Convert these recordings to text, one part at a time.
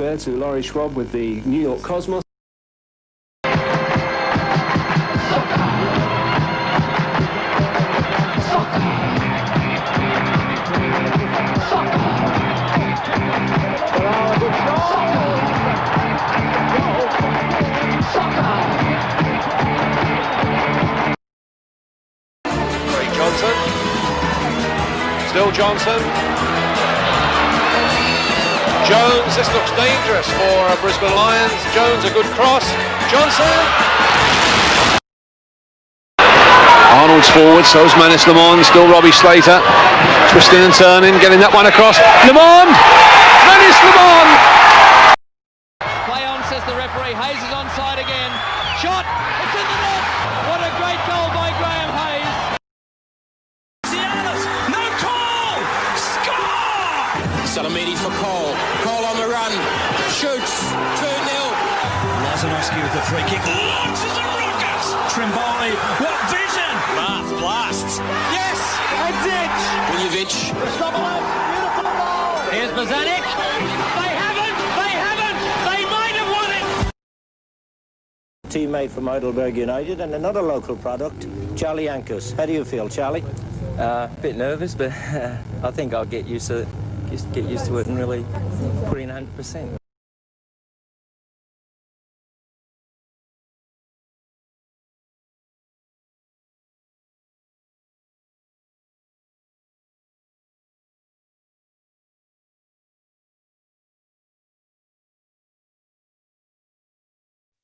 There to Laurie Schwab with the New York Cosmos. Johnson. Still Johnson. Jones, this looks dangerous for Brisbane Lions. Jones, a good cross. Johnson. Arnold's forward, so's Manus Lamont, still Robbie Slater. Twisting and turning, getting that one across. Lamont! Manus Lamont! Play on, says the referee. Hayes is onside again. Shot! It's in the net! What a great goal by Graham Hayes! No call! Score! Salamidi for Cole. Cole on the run. Shoots. 2-0. Lazanovsky with the free kick. Launches a rocket! Trimboli. What vision! Blasts. Yes! That's it! Vujovic. Beautiful goal! Here's Bozanic. They haven't! They might have won it! Teammate from Heidelberg United and another local product, Charlie Ankus. How do you feel, Charlie? A bit nervous, but I think I'll get used to it. Just get used to it and really put in 100%.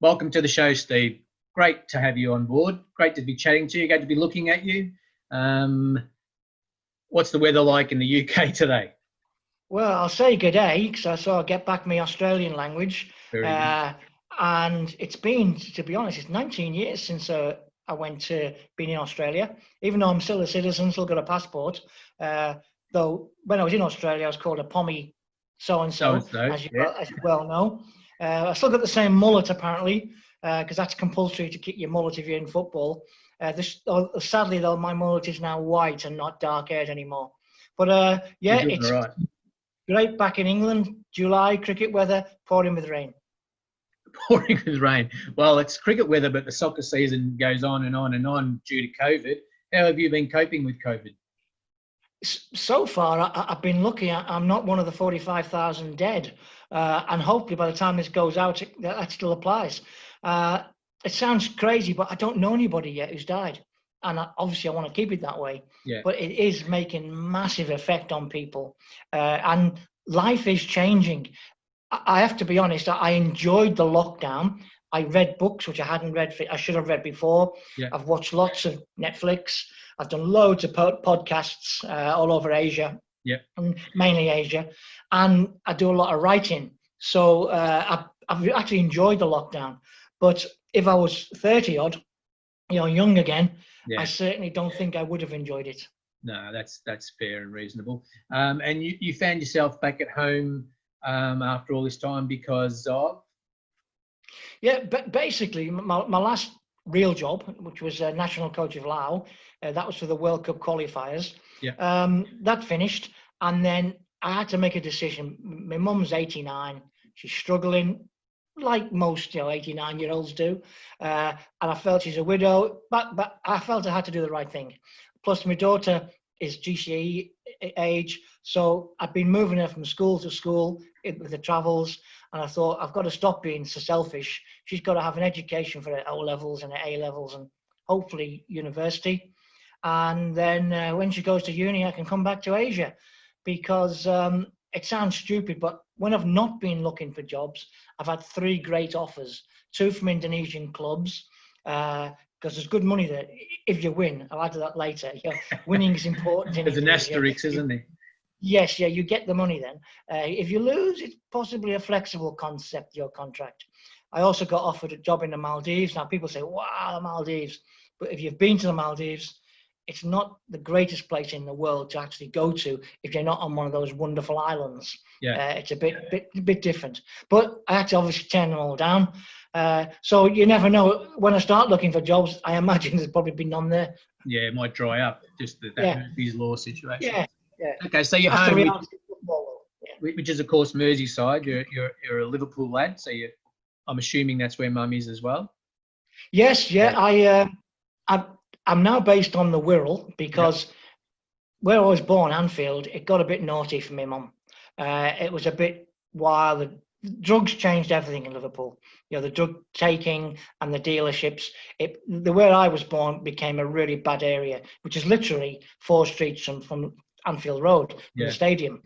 Welcome to the show, Steve. Great to have you on board. Great to be chatting to you. Great to be looking at you. What's the weather like in the UK today? Well, I'll say good day because I'll get back my Australian language. And it's been, to be honest, it's 19 years since I went to being in Australia. Even though I'm still a citizen, still got a passport. Though when I was in Australia, I was called a pommy so-and-so, as you well know. I still got the same mullet apparently, because that's compulsory to keep your mullet if you're in football. Sadly though, my mullet is now white and not dark-haired anymore. But yeah, it's great back in England. July, cricket weather, pouring with rain. Pouring with rain. Well, it's cricket weather, but the soccer season goes on and on and on due to COVID. How have you been coping with COVID? So far, I've been lucky. I'm not one of the 45,000 dead. And hopefully by the time this goes out, that still applies. It sounds crazy, but I don't know anybody yet who's died. And obviously I want to keep it that way. Yeah. But it is making massive effect on people. And life is changing. I have to be honest, I enjoyed the lockdown. I read books, which I hadn't read, I should have read before. Yeah. I've watched lots of Netflix. I've done loads of podcasts all over Asia. Yeah, and mainly Asia, and I do a lot of writing. So I've actually enjoyed the lockdown. But if I was 30 odd, young again, I certainly don't think I would have enjoyed it. No, that's fair and reasonable. And you found yourself back at home after all this time because of? Yeah, but basically my last real job, which was national coach of Laos, that was for the World Cup qualifiers. Yeah. That finished, and then I had to make a decision. My mum's 89; she's struggling, like most 89-year-olds do. And I felt she's a widow, but I felt I had to do the right thing. Plus, my daughter is GCE age, so I've been moving her from school to school with the travels, and I thought I've got to stop being so selfish. She's got to have an education for her O levels and her A levels, and hopefully university. And then when she goes to uni, I can come back to Asia, because it sounds stupid, but when I've not been looking for jobs, I've had 3 great offers, 2 from Indonesian clubs, because there's good money there if you win. I'll add to that later. Winning is important. There's an asterisk, isn't there? Yes, yeah, you get the money then. If you lose, it's possibly a flexible concept, your contract. I also got offered a job in the Maldives. Now, people say, wow, the Maldives. But if you've been to the Maldives, it's not the greatest place in the world to actually go to if you're not on one of those wonderful islands. Yeah. It's a bit different. But I had to obviously turn them all down. So you never know. When I start looking for jobs, I imagine there's probably been none there. Yeah, it might dry up, just that Murphy's Law situation. Yeah, yeah. Okay, so you're home. which is of course Merseyside. You're a Liverpool lad, so I'm assuming that's where Mum is as well. Yes, yeah. I'm now based on the Wirral because where I was born, Anfield, it got a bit naughty for me, Mum. It was a bit wild. The drugs changed everything in Liverpool. The drug taking and the dealerships. Where I was born became a really bad area, which is literally 4 streets from Anfield Road, the stadium.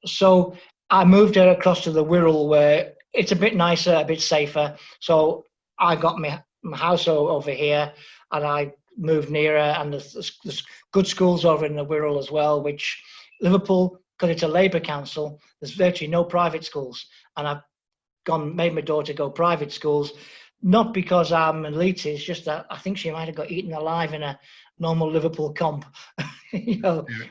So I moved across to the Wirral, where it's a bit nicer, a bit safer. So I got my house over here, and I moved nearer, and there's good schools over in the Wirral as well, which Liverpool, because it's a Labour council, there's virtually no private schools. And I've made my daughter go private schools, not because I'm elite, it's just that I think she might have got eaten alive in a normal Liverpool comp.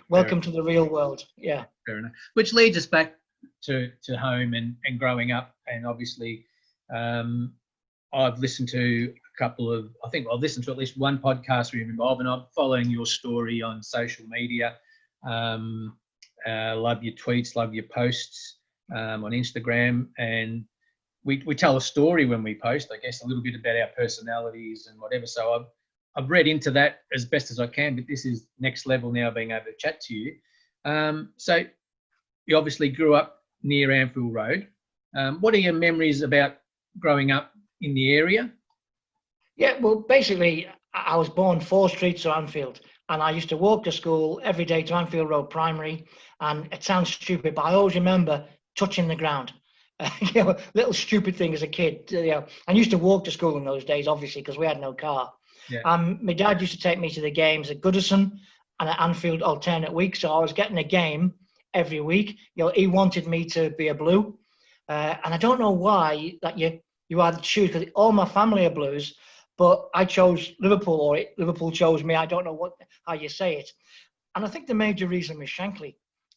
Welcome to the real world. Yeah. Fair enough. Which leads us back to home and growing up. And obviously, I've listened to I've listened to at least one podcast where you're involved, and I'm following your story on social media. Love your tweets, love your posts on Instagram, and we tell a story when we post, I guess, a little bit about our personalities and whatever. So I've read into that as best as I can, but this is next level now, being able to chat to you. So you obviously grew up near Anfield Road. What are your memories about growing up in the area? Yeah, well, basically, I was born 4 streets to Anfield, and I used to walk to school every day to Anfield Rd Primary. And it sounds stupid, but I always remember touching the ground. Little stupid thing as a kid. I used to walk to school in those days, obviously, because we had no car. My dad used to take me to the games at Goodison and at Anfield alternate weeks, so I was getting a game every week. He wanted me to be a Blue, and I don't know why that you had to choose, because all my family are Blues, but I chose Liverpool, or Liverpool chose me. I don't know how you say it. And I think the major reason was Shankly,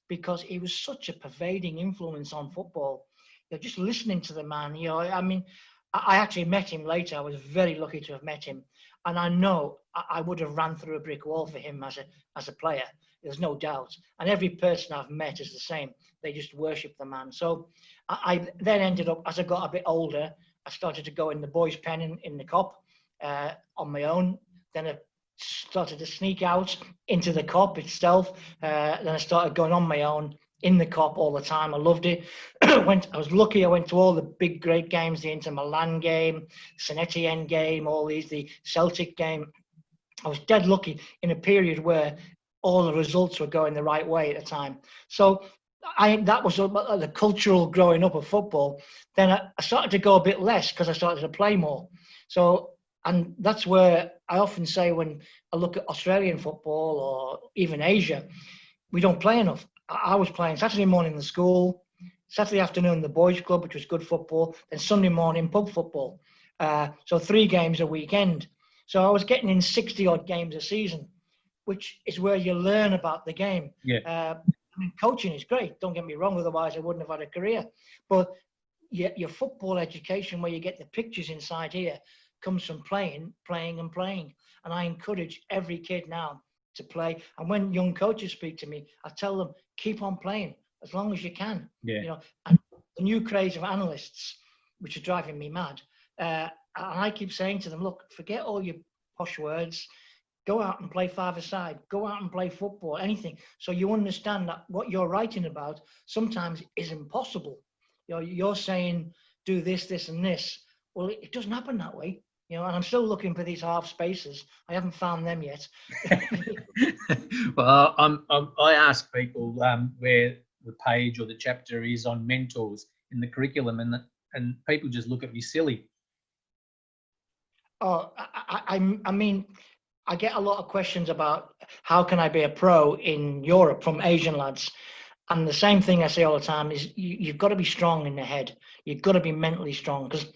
because he was such a pervading influence on football. Just listening to the man, I mean, I actually met him later. I was very lucky to have met him. And I know I would have ran through a brick wall for him as a player. There's no doubt. And every person I've met is the same. They just worship the man. So I then ended up, as I got a bit older, I started to go in the boys' pen in the Cop on my own. Then I started to sneak out into the Cop itself. Then I started going on my own in the Cop all the time. I loved it. I was lucky. I went to all the big, great games, the Inter Milan game, St Etienne game, the Celtic game. I was dead lucky in a period where all the results were going the right way at the time. So that was the cultural growing up of football. Then I started to go a bit less because I started to play more. So, and that's where I often say when I look at Australian football or even Asia, we don't play enough. I was playing Saturday morning in the school, Saturday afternoon the boys' club, which was good football, then Sunday morning pub football. So 3 games a weekend. So I was getting in 60-odd games a season, which is where you learn about the game. I mean, coaching is great, don't get me wrong, otherwise I wouldn't have had a career. But your football education, where you get the pictures inside here, comes from playing. And I encourage every kid now to play. And when young coaches speak to me, I tell them, keep on playing as long as you can. And the new craze of analysts, which are driving me mad, and I keep saying to them, look, forget all your posh words, go out and play 5-a-side, go out and play football, anything, so you understand that what you're writing about sometimes is impossible. You're saying do this, this and this. Well, it doesn't happen that way. And I'm still looking for these half spaces. I haven't found them yet. Well, I ask people where the page or the chapter is on mentors in the curriculum, and people just look at me silly. Oh, I mean, I get a lot of questions about how can I be a pro in Europe from Asian lads. And the same thing I say all the time is you've got to be strong in the head. You've got to be mentally strong. Because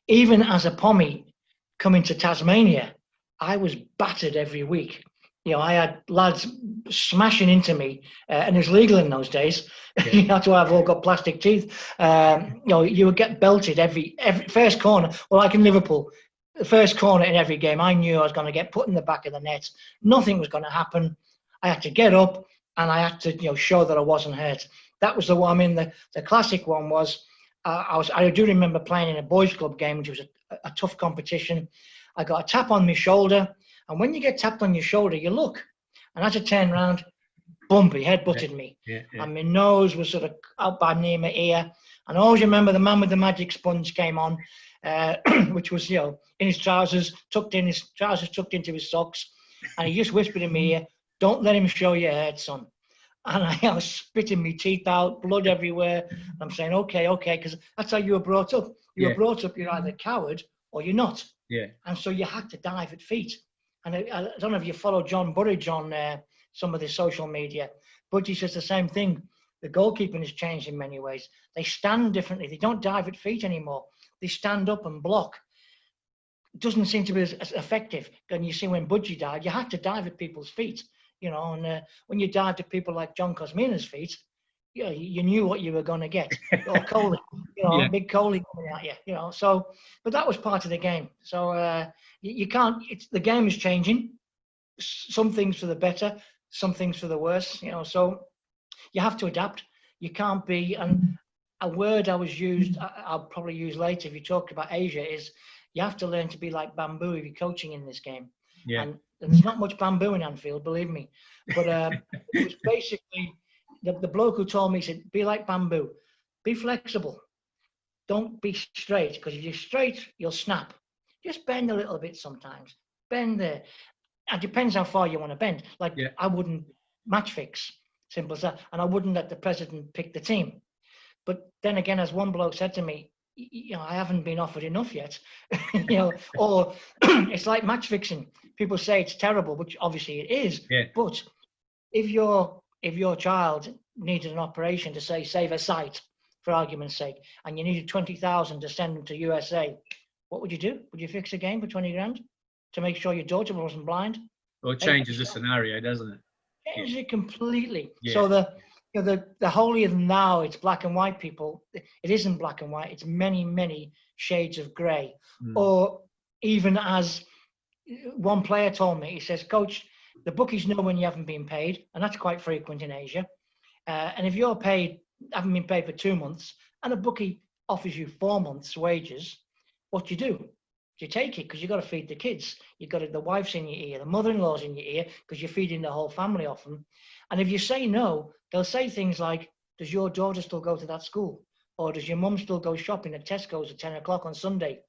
even as a Pommy coming to Tasmania, I was battered every week. I had lads smashing into me, and it was legal in those days. That's why I've all got plastic teeth. You would get belted every first corner. Well, like in Liverpool, the first corner in every game, I knew I was going to get put in the back of the net. Nothing was going to happen. I had to get up, and I had to, show that I wasn't hurt. that was the one. I mean, the classic one was, I do remember playing in a boys' club game, which was a tough competition. I got a tap on my shoulder, and when you get tapped on your shoulder, you look, and as I turned around, bumpy, head butted me, and my nose was sort of out by near my ear. And I always remember the man with the magic sponge came on, which was, you know, in his trousers, tucked into his socks, and he just whispered in my ear, "Don't let him show your head, son." And I was spitting my teeth out, blood everywhere. I'm saying, okay, because that's how you were brought up. You were brought up, you're either a coward or you're not. Yeah. And so you had to dive at feet. And I don't know if you follow John Burridge on some of the social media, but he says the same thing. The goalkeeping has changed in many ways. They stand differently. They don't dive at feet anymore. They stand up and block. It doesn't seem to be as effective. And you see when Budgie died, you had to dive at people's feet. You know, and when you dived at people like John Cosmina's feet, you know, you knew what you were going to get. Or Coley, you know, big Coley coming at you, you know. So, but that was part of the game. So you can't, the game is changing. Some things for the better, some things for the worse, you know. So you have to adapt. You can't be, and a word I'll probably use later if you talk about Asia is you have to learn to be like bamboo if you're coaching in this game. Yeah. And there's not much bamboo in Anfield, believe me. But it was basically, the bloke who told me, he said, be like bamboo. Be flexible. Don't be straight, because if you're straight, you'll snap. Just bend a little bit sometimes. Bend there. It depends how far you want to bend. Like, I wouldn't match fix, simple as that. And I wouldn't let the president pick the team. But then again, as one bloke said to me, you know, I haven't been offered enough yet, you know, or it's like match fixing. People say it's terrible, which obviously it is. Yeah. But if your child needed an operation to say save a sight, for argument's sake, and you needed 20,000 to send them to USA, what would you do? Would you fix a game for 20 grand to make sure your daughter wasn't blind? Well, it changes the scenario, doesn't it? Changes it completely. Yeah. So the holier than thou, it's black and white, people. It isn't black and white. It's many, many shades of grey. Or even as one player told me, he says, "Coach, the bookies know when you haven't been paid," and that's quite frequent in Asia. And if you're haven't been paid for 2 months, and a bookie offers you 4 months' wages, what do? You take it, because you've got to feed the kids. You've got the wife's in your ear, the mother-in-law's in your ear, because you're feeding the whole family off them. And if you say no, they'll say things like, "Does your daughter still go to that school? Or does your mum still go shopping at Tesco's at 10 o'clock on Sunday?"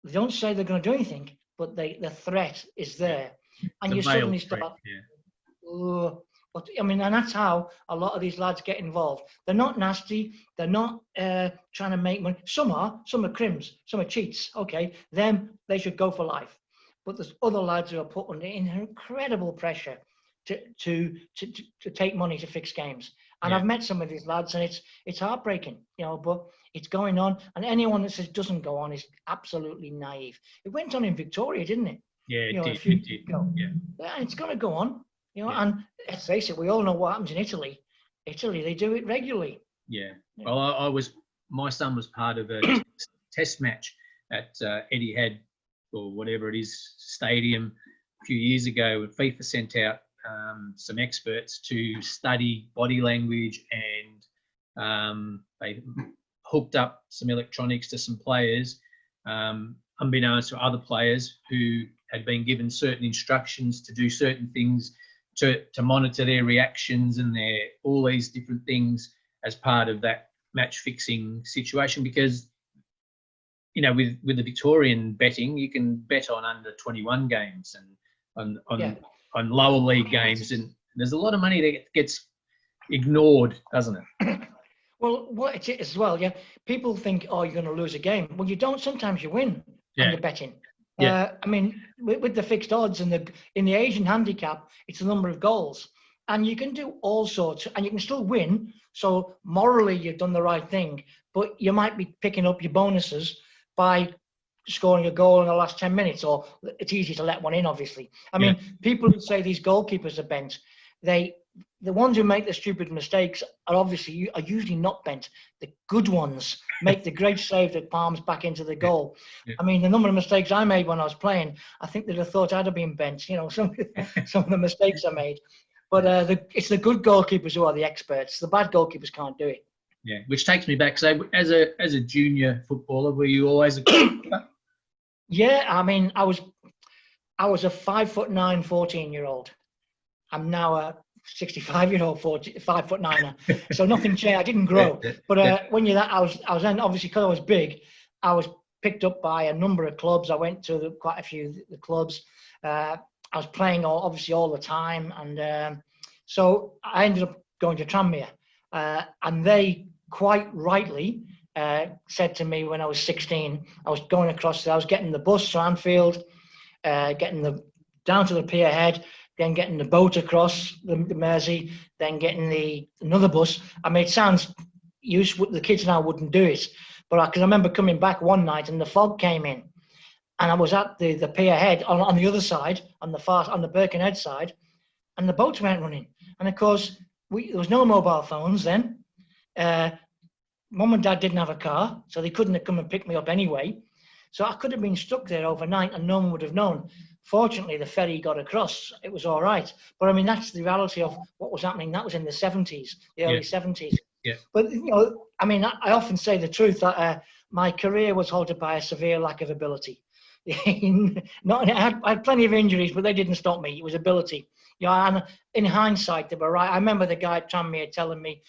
They don't say they're going to do anything, but the threat is there. And you suddenly start, but I mean, and that's how a lot of these lads get involved. They're not nasty. They're not trying to make money. Some are crims, some are cheats. Okay, them, they should go for life. But there's other lads who are put under incredible pressure to take money to fix games. And I've met some of these lads, and it's heartbreaking, you know, but it's going on. And anyone that says it doesn't go on is absolutely naive. It went on in Victoria, didn't it? Yeah, you know, it did. Yeah, it's going to go on. You know, and let's face it, we all know what happens in Italy. Italy, they do it regularly. Yeah. Well, my son was part of a test match at Etihad or whatever it is stadium a few years ago. And FIFA sent out some experts to study body language, and they hooked up some electronics to some players, unbeknownst to other players who had been given certain instructions to do certain things to monitor their reactions and all these different things as part of that match fixing situation. Because, you know, with the Victorian betting, you can bet on under 21 games and on lower league games, and there's a lot of money that gets ignored, doesn't it? Well, what it is as well, people think, oh, you're going to lose a game. Well, you don't. Sometimes you win on the betting. I mean, with the fixed odds and in the Asian handicap, it's the number of goals, and you can do all sorts, and you can still win. So morally, you've done the right thing, but you might be picking up your bonuses by scoring a goal in the last 10 minutes, or it's easy to let one in, obviously. I mean, people who say these goalkeepers are bent, the ones who make the stupid mistakes are usually not bent. The good ones make the great save that palms back into the goal. I mean, the number of mistakes I made when I was playing, I think they'd have thought I'd have been bent, you know, some of the mistakes I made. But it's the good goalkeepers who are the experts. The bad goalkeepers can't do it. Yeah, which takes me back. So, as a junior footballer, were you always a goalkeeper? Yeah, I mean, I was a 5'9", 14-year-old. I'm now a 65-year-old 5'9". So nothing changed. I didn't grow. But when you're that, I was then obviously, because I was big, I was picked up by a number of clubs. I went to quite a few of the clubs. I was playing obviously all the time, and so I ended up going to Tranmere, and they quite rightly said to me when I was 16, I was going across. I was getting the bus to Anfield, getting down to the pier head, then getting the boat across the Mersey, then getting another bus. I mean, it sounds useful. The kids now wouldn't do it, but because I remember coming back one night and the fog came in. And I was at the pier head on the other side, on the Birkenhead side, and the boats weren't running. And of course, there was no mobile phones then. Mum and Dad didn't have a car, so they couldn't have come and picked me up anyway. So I could have been stuck there overnight, and no one would have known. Fortunately, the ferry got across. It was all right. But I mean, that's the reality of what was happening. That was in the 70s, the early 70s. Yeah. But I mean, I often say the truth that my career was halted by a severe lack of ability. I had plenty of injuries, but they didn't stop me. It was ability. And in hindsight, they were right. I remember the guy at Tranmere telling me,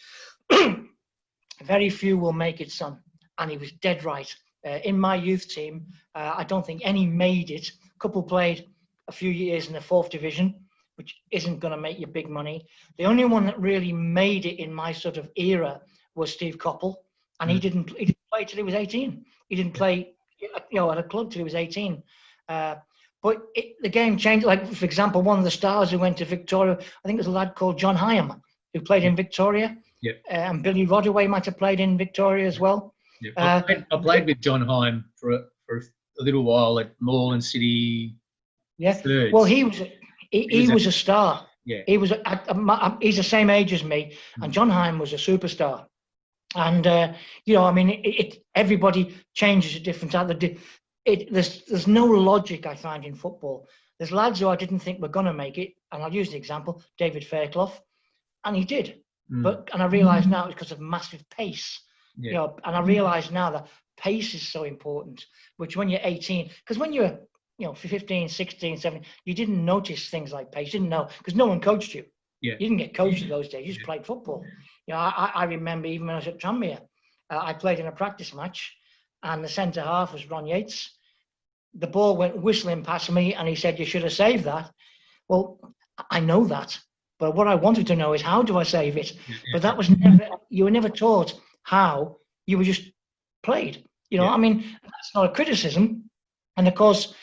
very few will make it, son. And he was dead right. In my youth team, I don't think any made it. A couple played a few years in the 4th division, which isn't going to make you big money. The only one that really made it in my sort of era was Steve Coppell. And he didn't play till he was 18. He didn't play at a club till he was 18. But the game changed. Like, for example, one of the stars who went to Victoria, I think it was a lad called John Hyam, who played in Victoria. Yeah. And Billy Rodaway might have played in Victoria as well. Yeah. I played with John Hyam for a little while at Moreland City. Yeah. Thirds. Well, he was a star. Yeah. He's the same age as me, and John Hyam was a superstar. And I mean, everybody changes at different times. There's no logic, I find, in football. There's lads who I didn't think were going to make it, and I'll use the example, David Fairclough, and he did. And I realise now it's because of massive pace. Yeah. And I realise now that pace is so important. Which when you're 18, because when you're 15, 16, 17, you didn't notice things like pace. You didn't know because no one coached you. Yeah. You didn't get coached in those days. You just played football. I remember even when I was at Tranmere, I played in a practice match, and the centre half was Ron Yates. The ball went whistling past me, and he said, "You should have saved that." Well, I know that, but what I wanted to know is how do I save it? But that was you were never taught how. You were just played. I mean, that's not a criticism. And of course,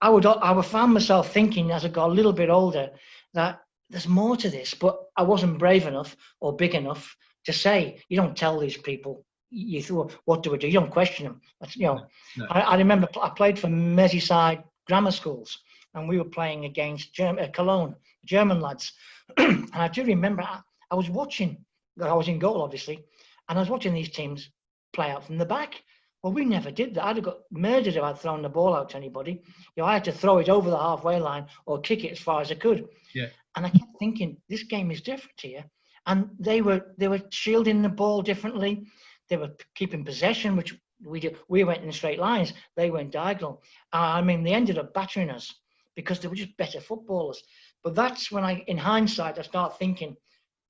I would find myself thinking as I got a little bit older that there's more to this, but I wasn't brave enough or big enough to say. You don't tell these people. You thought, what do we do? You don't question them. No. I remember I played for Merseyside grammar schools, and we were playing against Cologne, German lads. And I do remember I was watching. I was in goal, obviously, and I was watching these teams play out from the back. Well, we never did that. I'd have got murdered if I'd thrown the ball out to anybody. I had to throw it over the halfway line or kick it as far as I could. Yeah. And I kept thinking, this game is different here. And they were shielding the ball differently. They were keeping possession, which we did. We went in straight lines. They went diagonal. I mean, they ended up battering us because they were just better footballers. But that's when in hindsight, I start thinking,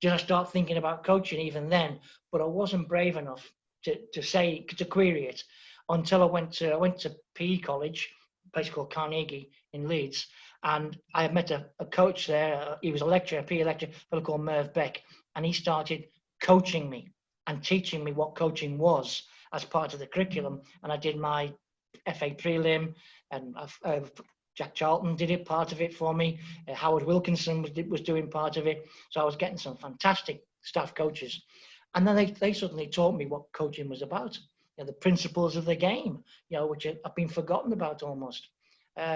did I start thinking about coaching even then? But I wasn't brave enough to query it until I went to PE college, a place called Carnegie in Leeds, and I met a coach there. He was a PE lecturer, a fellow called Merv Beck, and he started coaching me and teaching me what coaching was as part of the curriculum. And I did my FA prelim, and Jack Charlton did it, part of it for me. Howard Wilkinson was doing part of it. So I was getting some fantastic staff coaches. And then they suddenly taught me what coaching was about, the principles of the game, which have been forgotten about almost.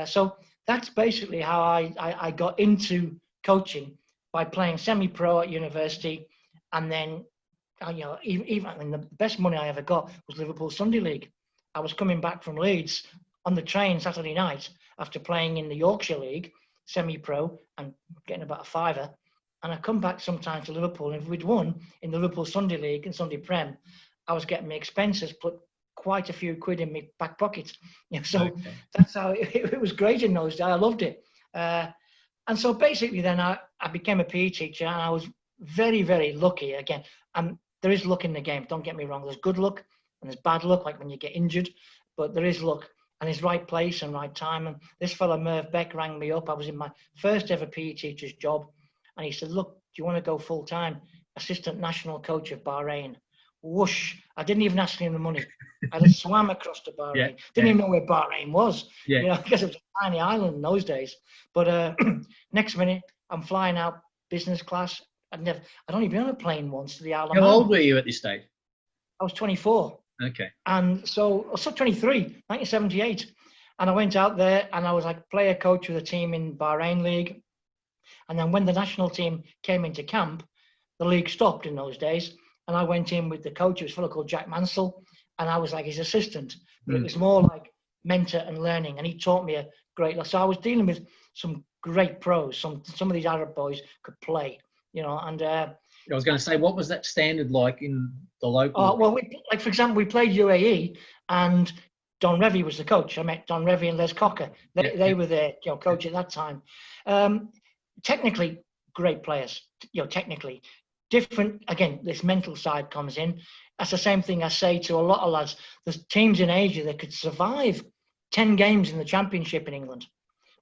So that's basically how I got into coaching, by playing semi-pro at university. And then, even the best money I ever got was Liverpool Sunday League. I was coming back from Leeds on the train Saturday night after playing in the Yorkshire League, semi-pro, and getting about a fiver. And I come back sometimes to Liverpool, and if we'd won in the Liverpool Sunday League and Sunday Prem, I was getting my expenses put quite a few quid in my back pocket. So that's how it was great in those days. I loved it. And so basically then I became a PE teacher, and I was very, very lucky. Again, there is luck in the game. Don't get me wrong. There's good luck and there's bad luck, like when you get injured, but there is luck. And it's right place and right time. And this fella, Merv Beck, rang me up. I was in my first ever PE teacher's job. And he said, look, do you want to go full time? Assistant national coach of Bahrain. Whoosh. I didn't even ask him the money. I just swam across to Bahrain. Didn't even know where Bahrain was. Because it was a tiny island in those days. But next minute, I'm flying out business class. I'd only been on a plane once to the Isle of Man. How old were you at this stage? I was 24. Okay. And so I was 23, 1978. And I went out there and I was like player coach with a team in Bahrain League. And then when the national team came into camp, the league stopped in those days. And I went in with the coach, it was a fellow called Jack Mansell. And I was like his assistant. But it was more like mentor and learning. And he taught me a great lot. So I was dealing with some great pros. Some of these Arab boys could play, and I was going to say, what was that standard like in the local? Well, for example, we played UAE, and Don Revie was the coach. I met Don Revie and Les Cocker. They were the coach at that time. Technically, great players. Technically different. Again, this mental side comes in. That's the same thing I say to a lot of lads. There's teams in Asia that could survive 10 games in the Championship in England,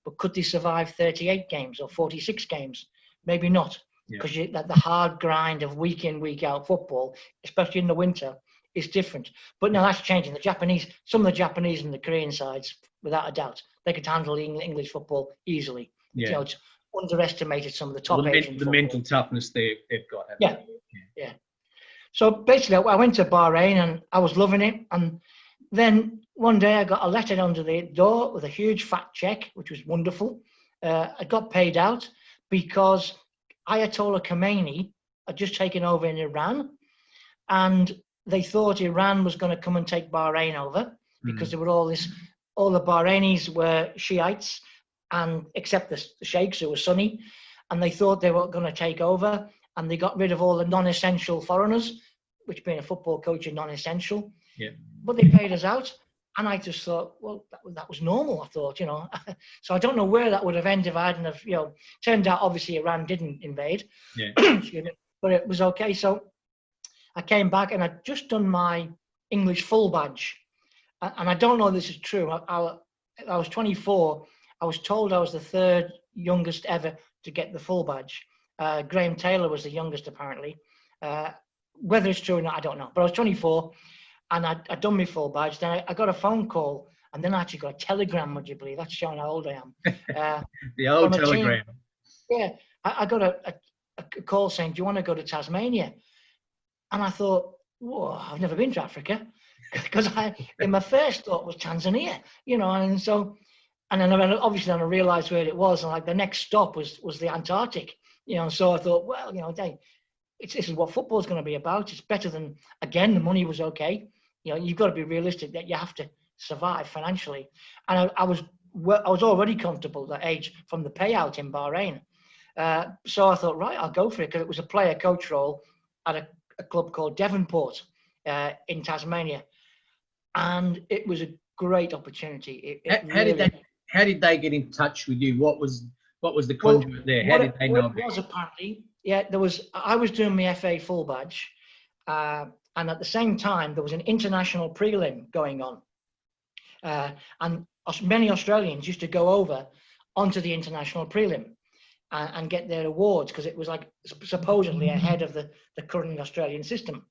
but could they survive 38 games or 46 games? Maybe not. Because the hard grind of week in, week out football, especially in the winter, is different. But no, that's changing. Some of the Japanese and the Korean sides, without a doubt, they could handle English football easily. It's underestimated some of the top Asian football. Mental toughness they've got. Yeah. So basically, I went to Bahrain and I was loving it. And then one day I got a letter under the door with a huge fat check, which was wonderful. I got paid out because Ayatollah Khomeini had just taken over in Iran, and they thought Iran was going to come and take Bahrain over because there were all the Bahrainis were Shiites, and except the sheikhs who were Sunni, and they thought they were going to take over, and they got rid of all the non-essential foreigners, which being a football coach is non-essential. But they paid us out. And I just thought, well, that was normal, I thought, So I don't know where that would have ended if I hadn't have, turned out, obviously, Iran didn't invade. But it was okay. So I came back and I'd just done my English full badge. And I don't know if this is true. I was 24. I was told I was the third youngest ever to get the full badge. Graham Taylor was the youngest, apparently. Whether it's true or not, I don't know. But I was 24. And I'd done my full badge. Then I got a phone call, and then I actually got a telegram, would you believe? That's showing how old I am. The old telegram. I got a call saying, do you want to go to Tasmania? And I thought, whoa, I've never been to Africa. Because my first thought was Tanzania, and then obviously I realised where it was. And like the next stop was the Antarctic, So I thought, well, this is what football's going to be about. It's better than, again, the money was okay. You've got to be realistic that you have to survive financially. And I was already comfortable at that age from the payout in Bahrain. So I thought, right, I'll go for it, because it was a player coach role at a club called Devonport in Tasmania. And it was a great opportunity. How did they get in touch with you? What was the conduit there? How did they know? It was apparently, I was doing my FA full badge. And at the same time, there was an international prelim going on. And many Australians used to go over onto the international prelim and get their awards, because it was like supposedly ahead of the current Australian system.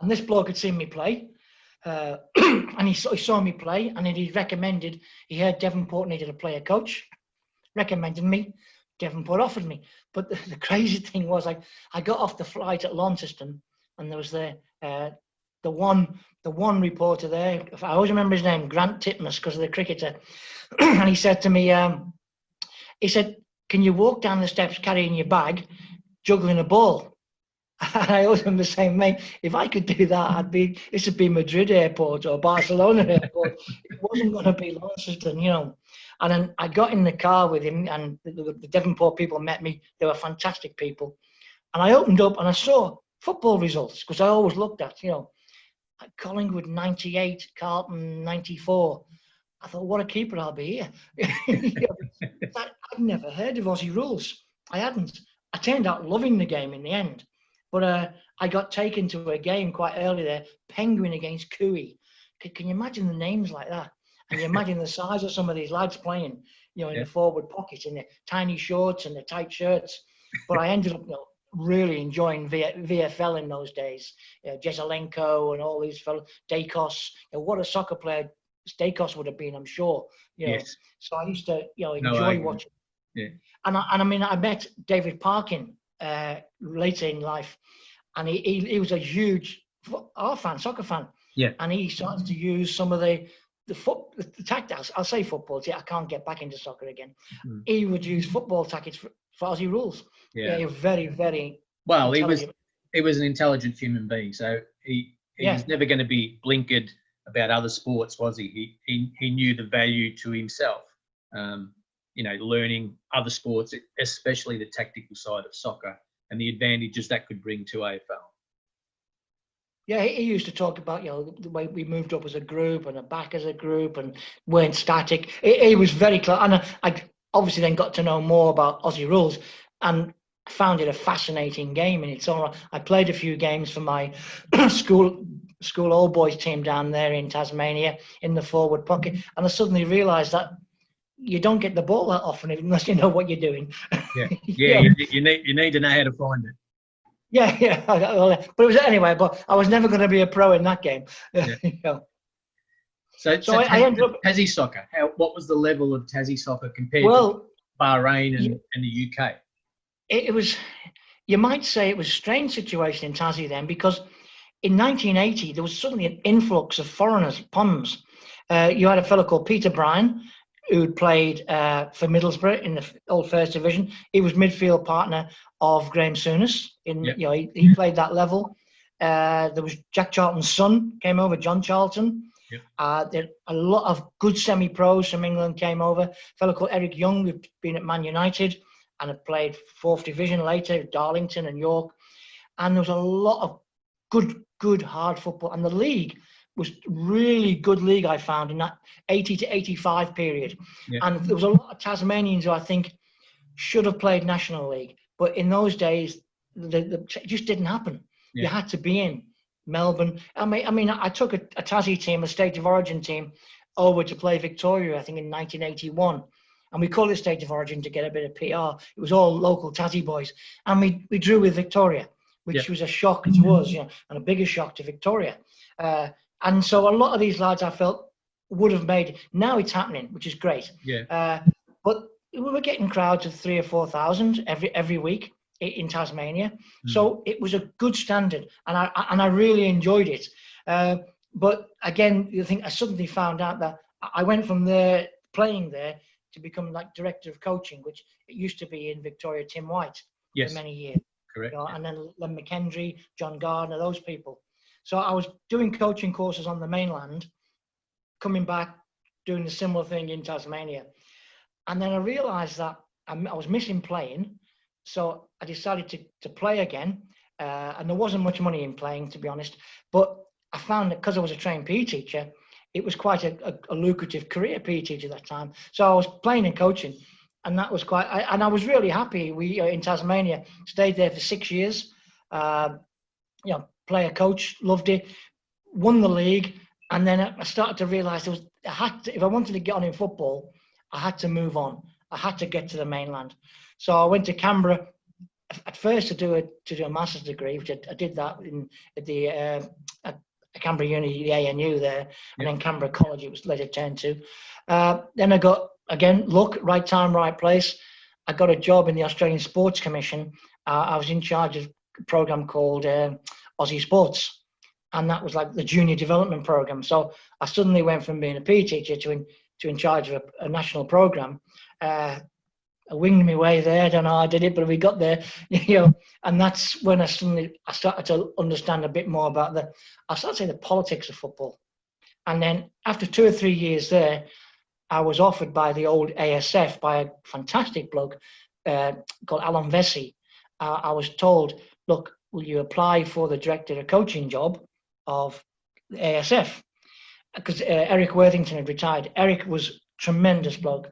And this bloke had seen me play, and he saw me play, and he heard Devonport needed a player coach, recommended me. Devonport offered me. But the crazy thing was, I got off the flight at Launceston, and there was the one reporter there. I always remember his name, Grant Titmus, because of the cricketer. And he said to me, can you walk down the steps carrying your bag, juggling a ball? And I always remember saying, mate, if I could do that, this would be Madrid airport or Barcelona airport. It wasn't going to be Launceston, you know. And then I got in the car with him, and the Devonport people met me. They were fantastic people. And I opened up and I saw football results, because I always looked at, you know, like Collingwood 98, Carlton 94. I thought, what a keeper I'll be here. I'd never heard of Aussie rules. I hadn't. I turned out loving the game in the end. But I got taken to a game quite early there, Penguin against Cooey. Can you imagine the names like that? And you imagine the size of some of these lads playing, you know, in the forward pocket, in the tiny shorts and the tight shirts. But I ended up, you know, really enjoying VFL in those days. You know, Jezelenko and all these fellows, Dacos. You know, what a soccer player Dacos would have been, I'm sure. You know, yes. So I used to, you know, enjoy watching. Yeah. And I mean, I met David Parkin later in life, and he was a huge soccer fan. Yeah. And he started to use some of the tactics. I'll say football. I can't get back into soccer again. He would use football tactics for Aussie rules. Yeah, he was very, very well. He was an intelligent human being. So he was never going to be blinkered about other sports, was he? He knew the value to himself. You know, learning other sports, especially the tactical side of soccer, and the advantages that could bring to AFL. Yeah, he used to talk about, you know, the way we moved up as a group and back as a group and weren't static. He was very clear. And I obviously then got to know more about Aussie rules and found it a fascinating game in its own right. I played a few games for my school old boys team down there in Tasmania in the forward pocket. And I suddenly realised that you don't get the ball that often unless you know what you're doing. Yeah. You need to know how to find it. Yeah. But it was anyway. But I was never going to be a pro in that game. Yeah. You know. So I ended up Tassie soccer. What was the level of Tassie soccer compared to Bahrain and the UK? It was. You might say it was a strange situation in Tassie then, because in 1980 there was suddenly an influx of foreigners, Poms. You had a fellow called Peter Bryan, who'd played for Middlesbrough in the old First Division. He was midfield partner of Graham Souness. You know, he played that level. There was Jack Charlton's son came over, John Charlton. There a lot of good semi-pros from England came over. A fellow called Eric Young, who'd been at Man United and had played Fourth Division later, Darlington and York. And there was a lot of good hard football. And the league was really good league, I found, in that 80 to 85 period. Yeah. And there was a lot of Tasmanians who I think should have played National League. But in those days, it just didn't happen. Yeah. You had to be in Melbourne. I mean, I took a Tassie team, a State of Origin team, over to play Victoria, I think, in 1981. And we called it State of Origin to get a bit of PR. It was all local Tassie boys. And we drew with Victoria, which was a shock to us, you know, and a bigger shock to Victoria. And so a lot of these lads I felt would have made. Now it's happening, which is great. Yeah. But we were getting crowds of 3,000 or 4,000 every week in Tasmania. So it was a good standard, and I really enjoyed it. But again, you think I suddenly found out that I went from there playing there to become like director of coaching, which it used to be in Victoria, Tim White for many years. Correct. You know, and then Len McKendry, John Gardner, those people. So I was doing coaching courses on the mainland, coming back, doing a similar thing in Tasmania. And then I realised that I was missing playing. So I decided to play again. And there wasn't much money in playing, to be honest. But I found that because I was a trained PE teacher, it was quite a lucrative career, PE teacher at that time. So I was playing and coaching. And that was and I was really happy. We, in Tasmania, stayed there for 6 years. You know, player coach, loved it, won the league, and then I started to realise if I wanted to get on in football, I had to move on. I had to get to the mainland. So I went to Canberra at first to do a master's degree, which I did that at Canberra Uni, the ANU there, and then Canberra College it was later turned to. Then I got, again, right time, right place. I got a job in the Australian Sports Commission. I was in charge of a program called Aussie Sports, and that was like the junior development program. So I suddenly went from being a PE teacher to in charge of a national program. winged my way there. I don't know how I did it, but we got there, and that's when I started to understand a bit more about the politics of football. And then after 2 or 3 years there, I was offered by the old ASF, by a fantastic bloke called Alan Vesey. I was told, look, will you apply for the director of coaching job of the ASF? Because Eric Worthington had retired. Eric was tremendous bloke,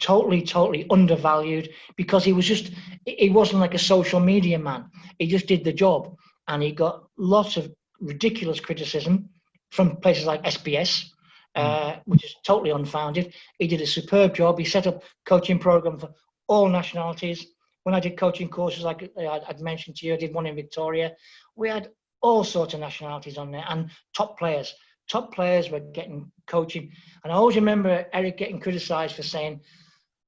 totally undervalued, because he wasn't like a social media man. He just did the job, and he got lots of ridiculous criticism from places like SBS, which is totally unfounded. He did a superb job. He set up coaching program for all nationalities. When I did coaching courses, like I'd mentioned to you, I did one in Victoria. We had all sorts of nationalities on there, and top players. Top players were getting coaching. And I always remember Eric getting criticised for saying,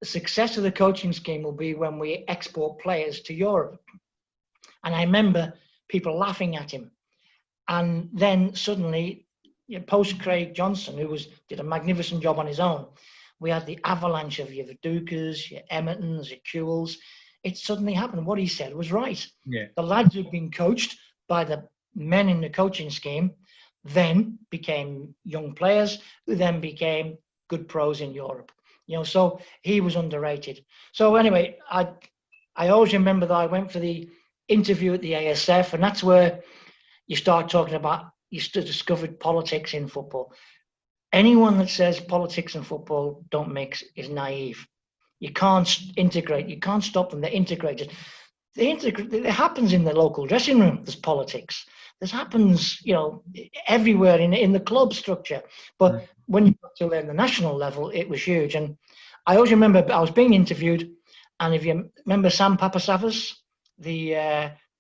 the success of the coaching scheme will be when we export players to Europe. And I remember people laughing at him. And then suddenly, post Craig Johnson, who did a magnificent job on his own, we had the avalanche of your Vidukas, your Emertons, your Kewells. It suddenly happened. What he said was right. Yeah. The lads who'd been coached by the men in the coaching scheme then became young players, who then became good pros in Europe. So he was underrated. So anyway, I always remember that I went for the interview at the ASF, and that's where you start talking about, you discovered politics in football. Anyone that says politics and football don't mix is naive. You can't integrate. You can't stop them. They're integrated. It happens in the local dressing room. There's politics. This happens, everywhere in the club structure. But when you got to the national level, it was huge. And I always remember I was being interviewed, and if you remember Sam Papasavas, the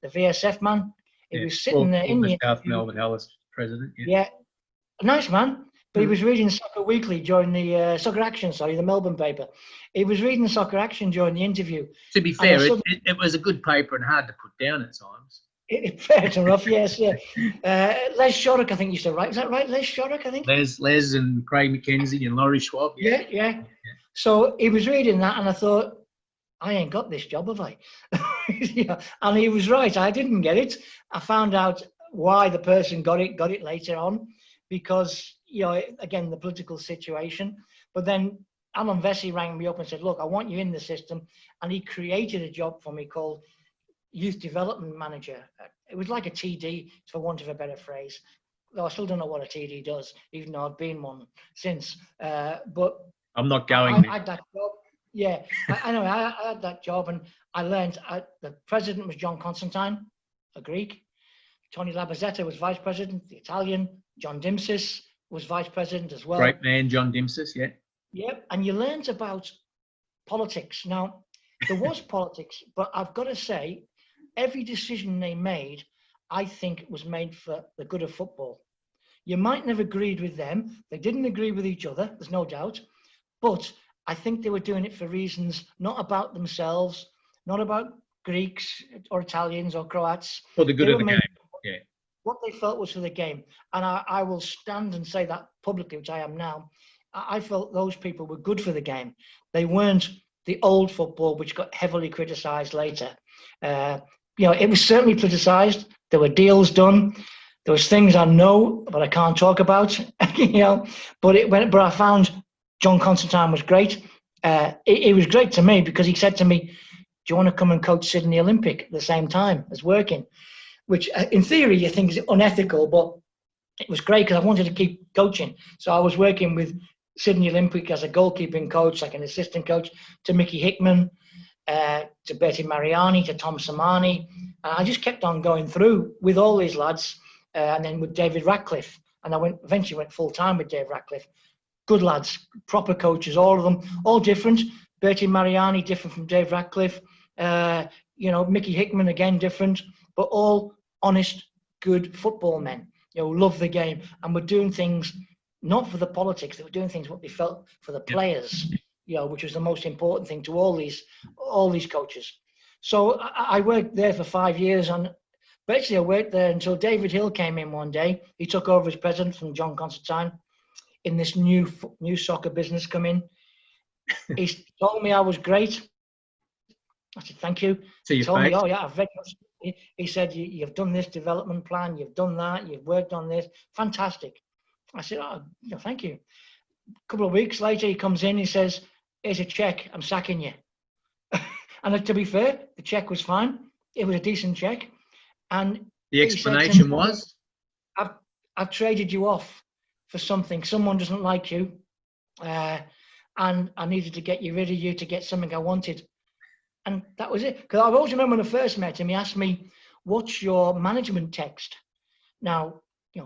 VSF man, he was sitting there in the South Melbourne Alice president. Yeah, nice man. But he was reading Soccer Weekly during the Soccer Action, the Melbourne paper. He was reading Soccer Action during the interview. To be fair, it was a good paper and hard to put down at times. Fair enough, yes. Yeah. Les Shorrock, I think, used to write. Is that right, Les Shorrock, I think? Les and Craig McKenzie and Laurie Schwab. Yeah. So he was reading that, and I thought, I ain't got this job, have I? And he was right. I didn't get it. I found out why the person got it later on, because, again, the political situation. But then Alan Vesey rang me up and said, look, I want you in the system. And he created a job for me called Youth Development Manager. It was like a TD, for want of a better phrase. Though I still don't know what a TD does, even though I've been one since. But I'm not going. I had that job. Yeah, I know. I had that job, and I learned. The president was John Constantine, a Greek. Tony Labazetta was vice president, the Italian. John Dimsis was vice president as well. Great man, John Dimsis, yeah. Yep, and you learned about politics. Now, there was politics, but I've got to say, every decision they made, I think, was made for the good of football. You might never agreed with them. They didn't agree with each other, there's no doubt. But I think they were doing it for reasons not about themselves, not about Greeks or Italians or Croats. For the good of the game, yeah. What they felt was for the game. And I will stand and say that publicly, which I am now. I felt those people were good for the game. They weren't the old football, which got heavily criticised later. It was certainly politicised. There were deals done. There was things I know, but I can't talk about. But I found John Constantine was great. It was great to me because he said to me, "Do you want to come and coach Sydney Olympic at the same time as working?" Which, in theory, you think is unethical, but it was great because I wanted to keep coaching. So I was working with Sydney Olympic as a goalkeeping coach, like an assistant coach, to Mickey Hickman, to Bertie Mariani, to Tom Samani. And I just kept on going through with all these lads, and then with David Ratcliffe. And I eventually went full time with Dave Ratcliffe. Good lads, proper coaches, all of them, all different. Bertie Mariani, different from Dave Ratcliffe. Mickey Hickman, again, different, but all honest, good football men, love the game and were doing things not for the politics. They were doing things what they felt for the players, which was the most important thing to all these coaches. So I worked there for 5 years, and basically I worked there until David Hill came in one day. He took over as president from John Constantine in this new soccer business come in. He told me I was great. I said, thank you. He told me, oh yeah, I've read yours. He said, you've done this development plan, you've done that, you've worked on this. Fantastic. I said, oh, thank you. A couple of weeks later, he comes in, he says, here's a check, I'm sacking you. And to be fair, the check was fine. It was a decent check. And the explanation was? I've traded you off for something. Someone doesn't like you. And I needed to get you rid of you to get something I wanted. And that was it. Because I always remember when I first met him, he asked me, what's your management text? Now,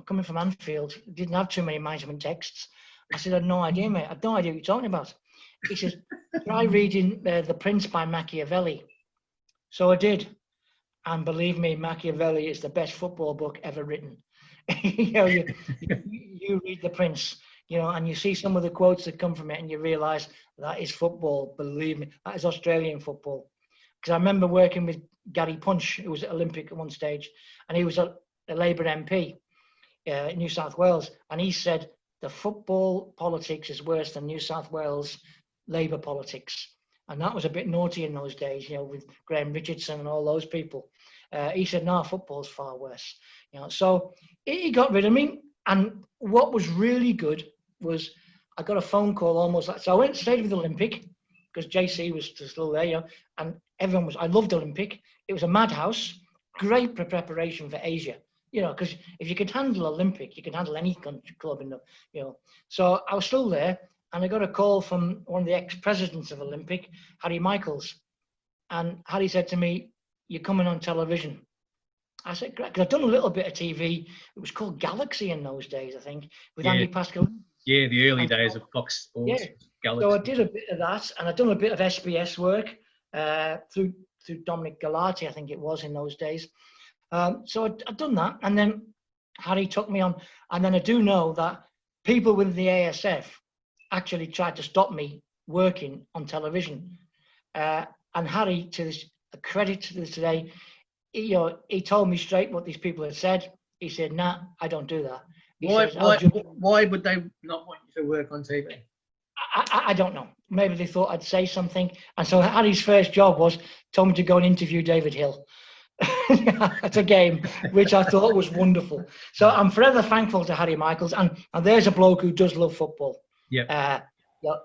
coming from Anfield, didn't have too many management texts. I said, I had no idea, mate. I had no idea what you're talking about. He says, try reading The Prince by Machiavelli. So I did. And believe me, Machiavelli is the best football book ever written. You read The Prince, and you see some of the quotes that come from it and you realise that is football. Believe me, that is Australian football. Because I remember working with Gary Punch, who was at Olympic at one stage, and he was a Labour MP in New South Wales. And he said, the football politics is worse than New South Wales Labour politics. And that was a bit naughty in those days, with Graham Richardson and all those people. He said, no, football's far worse. So he got rid of me. And what was really good was I got a phone call almost like, so I stayed with Olympic because JC was still there, and everyone was, I loved Olympic. It was a madhouse, great preparation for Asia, because if you could handle Olympic, you can handle any country club in the, So I was still there, and I got a call from one of the ex-presidents of Olympic, Harry Michaels. And Harry said to me, you're coming on television. I said, great, because I've done a little bit of TV. It was called Galaxy in those days, I think, with Andy Pascal. Yeah, the early days of Fox Sports. Yeah. Galaxy. So I did a bit of that, and I've done a bit of SBS work through Dominic Galati, I think it was in those days. So I'd done that, and then Harry took me on. And then I do know that people within the ASF actually tried to stop me working on television. And Harry, to this credit to this today, he told me straight what these people had said. He said, nah, I don't do that. Why would they not want you to work on TV? I don't know. Maybe they thought I'd say something. And so Harry's first job was told me to go and interview David Hill at a game, which I thought was wonderful. So I'm forever thankful to Harry Michaels. And there's a bloke who does love football. Yeah.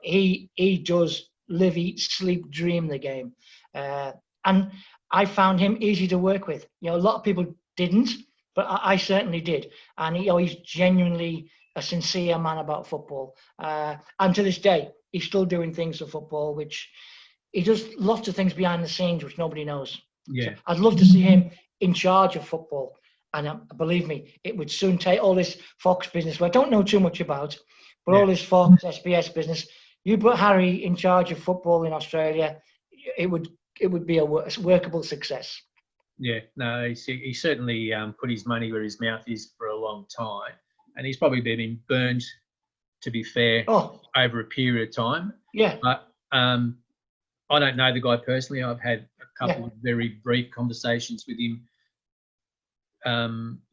He does live, eat, sleep, dream the game. And I found him easy to work with. A lot of people didn't, but I certainly did. And he's genuinely a sincere man about football. And to this day, he's still doing things for football, which he does lots of things behind the scenes, which nobody knows. Yeah. So I'd love to see him in charge of football. And believe me, it would soon take all this Fox business, which I don't know too much about, but all this Fox, SBS business. You put Harry in charge of football in Australia, it would be a workable success. Yeah, no, he certainly put his money where his mouth is for a long time. And he's probably been burned, to be fair, over a period of time. Yeah. But I don't know the guy personally. I've had a couple of very brief conversations with him,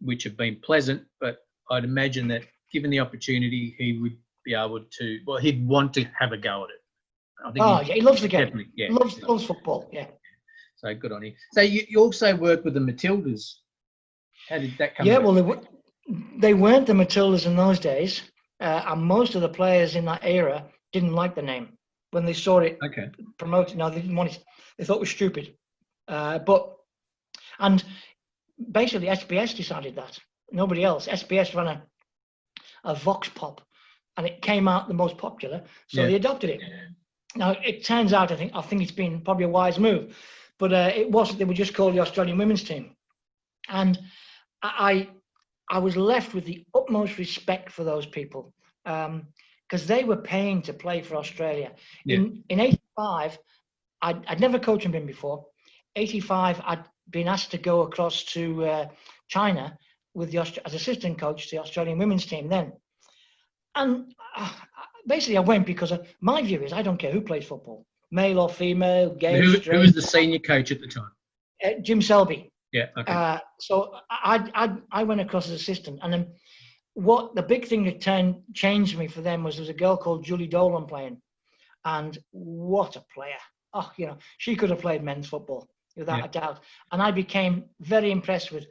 which have been pleasant. But I'd imagine that given the opportunity, he would be able to, he'd want to have a go at it. I think he loves the game. Yeah, loves football, yeah. So good on him. So you also work with the Matildas. How did that come? Yeah, well, they weren't the Matildas in those days, and most of the players in that era didn't like the name when they saw it promoted. No, they didn't want it. They thought it was stupid. And basically SBS decided that. Nobody else. SBS ran a Vox Pop, and it came out the most popular, so they adopted it. Now it turns out, I think it's been probably a wise move, but it wasn't. They were just called the Australian Women's Team, and I was left with the utmost respect for those people because they were paying to play for Australia. Yeah. In '85, I'd never coached them before. '85, I'd been asked to go across to China with as assistant coach to the Australian Women's Team then, and basically I went because my view is I don't care who plays football, male or female, gay, straight. Who was the senior coach at the time? Jim Selby. Yeah. Okay. So I went across as assistant, and then the big thing that changed me for them was there was a girl called Julie Dolan playing, and what a player! oh, she could have played men's football without a doubt. And I became very impressed with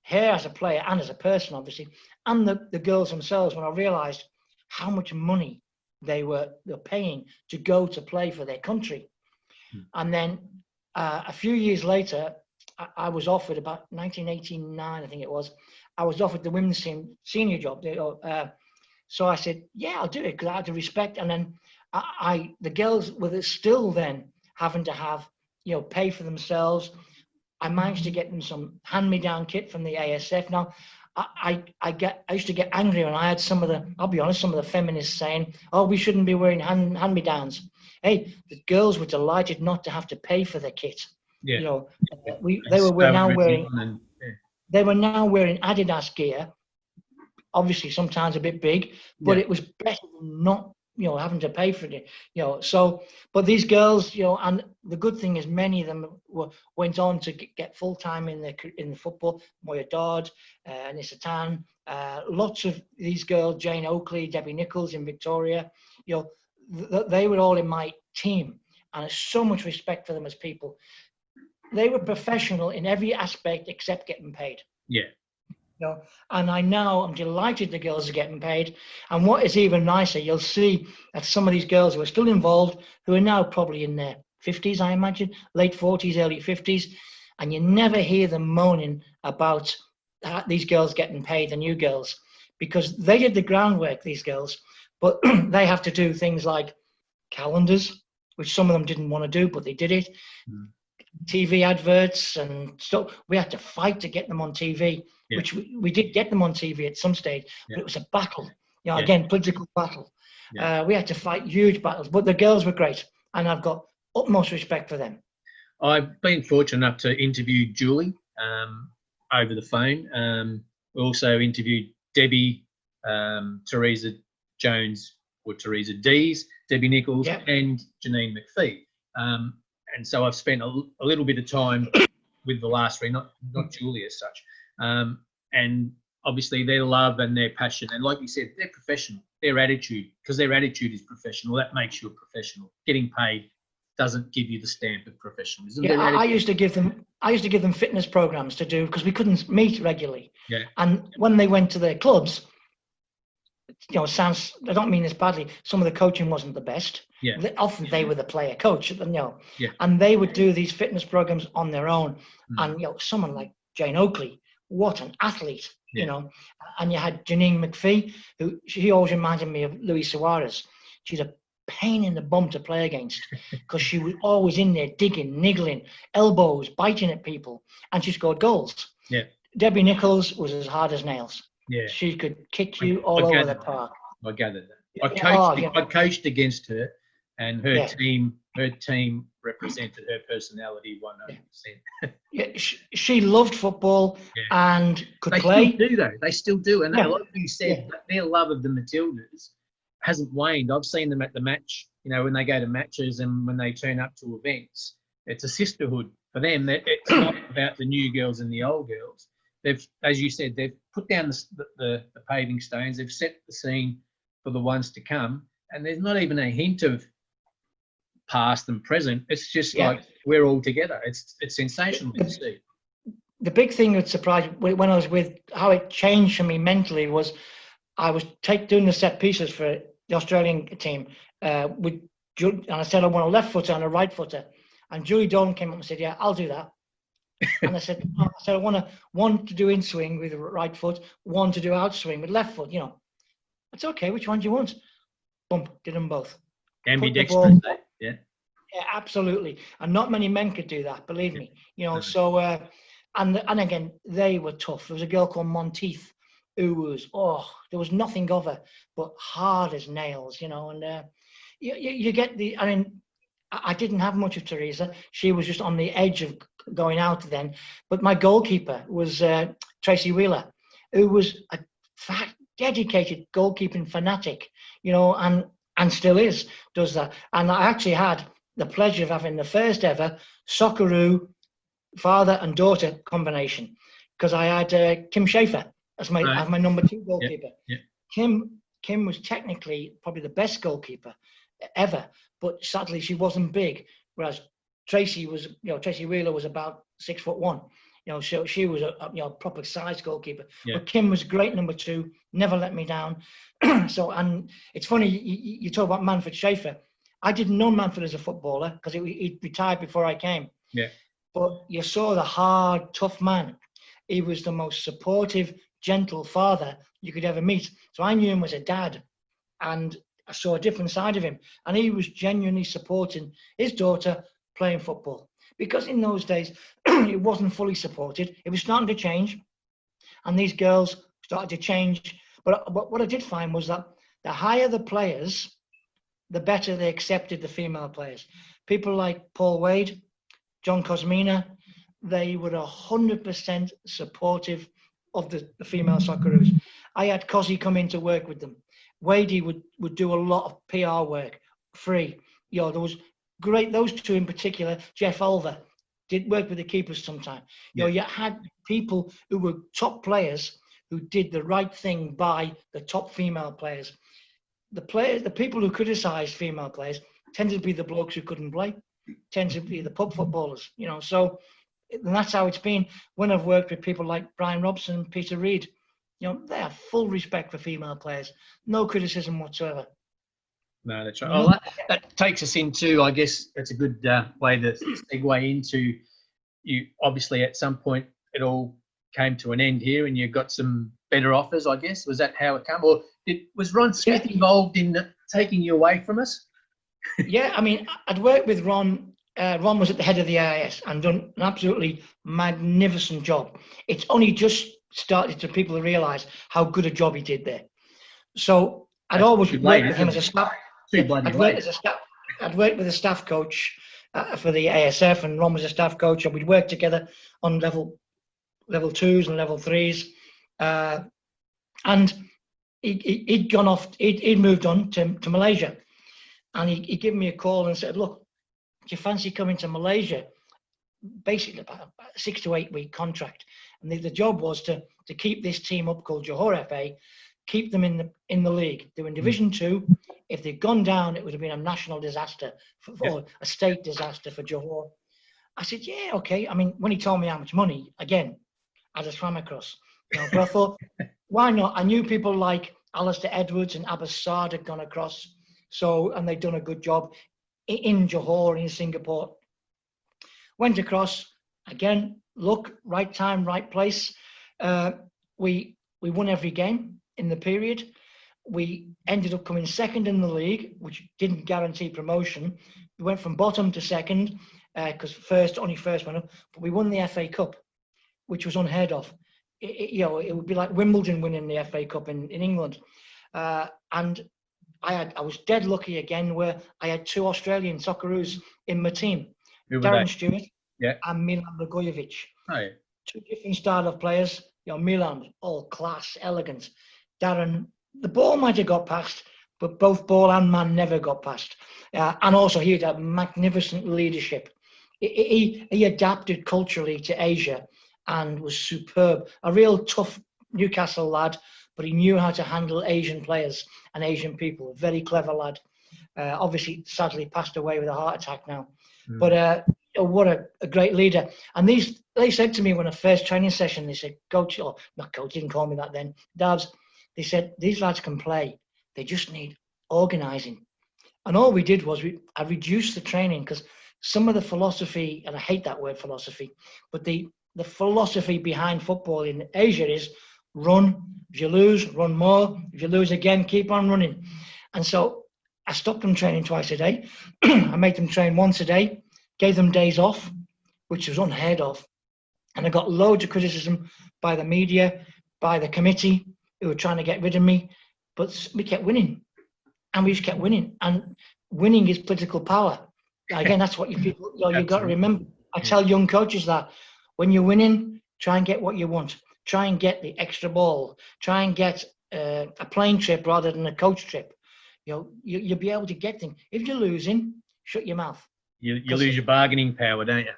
her as a player and as a person, obviously, and the girls themselves when I realised how much money they're paying to go to play for their country. And then a few years later, I was offered, about 1989, I think it was, I was offered the women's team senior job. So I said, yeah, I'll do it, because I had to respect. And then the girls were still then having to have, pay for themselves. I managed to get them some hand-me-down kit from the ASF. Now, I used to get angry when I had I'll be honest, some of the feminists saying, oh, we shouldn't be wearing hand-me-downs. Hey, the girls were delighted not to have to pay for their kit. Yeah. They were now wearing Adidas gear, obviously sometimes a bit big, but it was better than not, having to pay for it, So, but these girls, and the good thing is many of them went on to get full time in the football. Moya Dodd, Nissa Tan, lots of these girls, Jane Oakley, Debbie Nichols in Victoria, they were all in my team, and there's so much respect for them as people. They were professional in every aspect except getting paid. Yeah. And I'm delighted the girls are getting paid. And what is even nicer, you'll see that some of these girls who are still involved, who are now probably in their 50s, I imagine, late 40s, early 50s, and you never hear them moaning about these girls getting paid, the new girls, because they did the groundwork, these girls, but they have to do things like calendars, which some of them didn't want to do, but they did it. TV adverts and stuff. We had to fight to get them on TV, which we did get them on TV at some stage, but it was a battle. Again, political battle. We had to fight huge battles, but the girls were great, and I've got utmost respect for them. I've been fortunate enough to interview Julie over the phone. We also interviewed Debbie, Teresa Jones, or Teresa Dees, Debbie Nichols, and Janine McPhee. And so I've spent a little bit of time with the last three, not Julie as such. And obviously their love and their passion, and like you said, they're professional. Their attitude, because their attitude is professional, that makes you a professional. Getting paid doesn't give you the stamp of professionalism. I used to give them fitness programs to do, because we couldn't meet regularly. And when they went to their clubs, I don't mean this badly, some of the coaching wasn't the best. Often they were the player coach, and they would do these fitness programs on their own. And someone like Jane Oakley, what an athlete, and you had Janine McPhee, she always reminded me of Luis Suarez. She's a pain in the bum to play against, because she was always in there digging, niggling, elbows, biting at people, and she scored goals. Debbie Nichols was as hard as nails. She could kick you all over the park. I gathered that. I coached against her, and her team represented her personality 100%. She loved football and could play. They still do. And like you said, their love of the Matildas hasn't waned. I've seen them at the match, when they go to matches and when they turn up to events. It's a sisterhood for them. It's not about the new girls and the old girls. They've, as you said, they've put down the paving stones. They've set the scene for the ones to come. And there's not even a hint of past and present. It's just like we're all together. It's sensational to see. The big thing that surprised when I was with, how it changed for me mentally, was I was doing the set pieces for the Australian team with Julie, and I said I want a left footer and a right footer, and Julie Dolan came up and said, "Yeah, I'll do that." And I said, I want one to do in swing with the right foot, one to do out swing with left foot. It's okay. Which one do you want? Bump, did them both. Ambidextrous, yeah, absolutely. And not many men could do that, believe me. So and again, they were tough. There was a girl called Monteith who was, there was nothing of her, but hard as nails, and you get I didn't have much of Teresa. She was just on the edge of going out then. But my goalkeeper was Tracy Wheeler, who was a dedicated goalkeeping fanatic, and still does that. And I actually had the pleasure of having the first ever Socceroo father and daughter combination, because I had Kim Schaefer as my number 2 goalkeeper. Kim was technically probably the best goalkeeper ever, but sadly she wasn't big. whereas Tracy Wheeler was about 6'1". So she was a proper size goalkeeper. Yeah. But Kim was great number 2, never let me down. And it's funny, you talk about Manfred Schaefer. I didn't know Manfred as a footballer because he retired before I came. Yeah. But you saw the hard, tough man. He was the most supportive, gentle father you could ever meet. So I knew him as a dad, and I saw a different side of him. And he was genuinely supporting his daughter playing football. Because in those days, it wasn't fully supported. It was starting to change, and these girls started to change. But what I did find was that the higher the players, the better they accepted the female players. People like Paul Wade, John Cosmina, they were 100% supportive of the female Socceroos. I had Cosy come in to work with them. Wadey would do a lot of PR work, free. There was great, those two in particular, Jeff Ulver, did work with the keepers sometime. You had people who were top players who did the right thing by the top female players. The people who criticised female players tended to be the blokes who couldn't play, tended to be the pub footballers, so and that's how it's been. When I've worked with people like Brian Robson and Peter Reid, they have full respect for female players, no criticism whatsoever. No, that's right. Well, that takes us into, I guess, that's a good way to segue into you. Obviously, at some point, it all came to an end here, and you got some better offers, I guess. Was that how it came, or was Ron Smith involved in taking you away from us? Yeah, I mean, I'd worked with Ron. Ron was at the head of the AIS and done an absolutely magnificent job. It's only just started to people to realise how good a job he did there. So I'd always worked with him as a staff. I'd worked with a staff coach for the ASF, and Ron was a staff coach, and we'd worked together on level 2s and level 3s. And he'd gone off. He'd moved on to Malaysia, and he gave me a call and said, "Look, do you fancy coming to Malaysia?" Basically, about a 6 to 8 week contract, and the job was to keep this team up called Johor FA, keep them in the league. They were in Division 2. If they'd gone down, it would have been a national disaster or a state disaster for Johor. I said, "Yeah, okay." I mean, when he told me how much money, again, I just swam across. But I thought, why not? I knew people like Alistair Edwards and Abbas Saad had gone across, and they'd done a good job in Johor, in Singapore. Went across, again, look, right time, right place. We won every game in the period. We ended up coming second in the league, which didn't guarantee promotion. We went from bottom to second, because only first went up, but we won the FA Cup, which was unheard of. It would be like Wimbledon winning the FA Cup in England. And I was dead lucky again, where I had 2 Australian Socceroos in my team, Darren Stewart and Milan Blagojevic. Oh, yeah. 2 different style of players. Milan, all class, elegant. Darren, the ball might have got past, but both ball and man never got past. And also he had a magnificent leadership. He adapted culturally to Asia and was superb. A real tough Newcastle lad, but he knew how to handle Asian players and Asian people. A very clever lad. Obviously, sadly passed away with a heart attack now. But what a great leader. And they said to me when a first training session, they said, "Coach," or not coach, didn't call me that then, Dabs, they said, "These lads can play. They just need organising." And all we did was I reduced the training, because some of the philosophy, and I hate that word philosophy, but the philosophy behind football in Asia is run. If you lose, run more. If you lose again, keep on running. And so I stopped them training twice a day. I made them train once a day, gave them days off, which was unheard of. And I got loads of criticism by the media, by the committee, who were trying to get rid of me. But we kept winning. And we just kept winning. And winning is political power. Again, that's what you've got to remember. I tell young coaches that when you're winning, try and get what you want. Try and get the extra ball. Try and get a plane trip rather than a coach trip. You'll be able to get things. If you're losing, shut your mouth. You lose your bargaining power, don't you?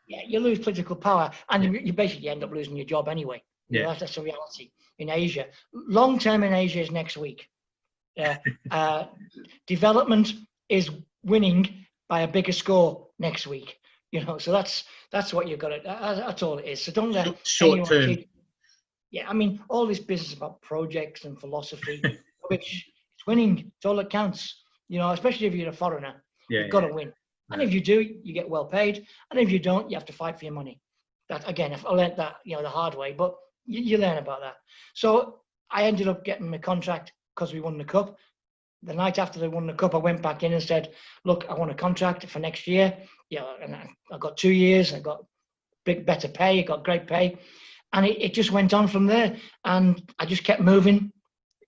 Yeah, you lose political power, and you basically end up losing your job anyway. Yeah, that's the reality in Asia. Long term in Asia is next week. Development is winning by a bigger score next week. You know, so that's what you've got to. That's all it is. So don't let short term. Yeah, I mean, all this business about projects and philosophy, which it's winning. It's all that counts. You know, especially if you're a foreigner, you've got to win. And if you do, you get well paid. And if you don't, you have to fight for your money. That again, I learned that, you know, the hard way. But you learn about that. So I ended up getting my contract because we won the cup. The night after they won the cup, I went back in and said, look, I want a contract for next year. You know, and I got 2 years. I got better pay. I got great pay. And it just went on from there. And I just kept moving.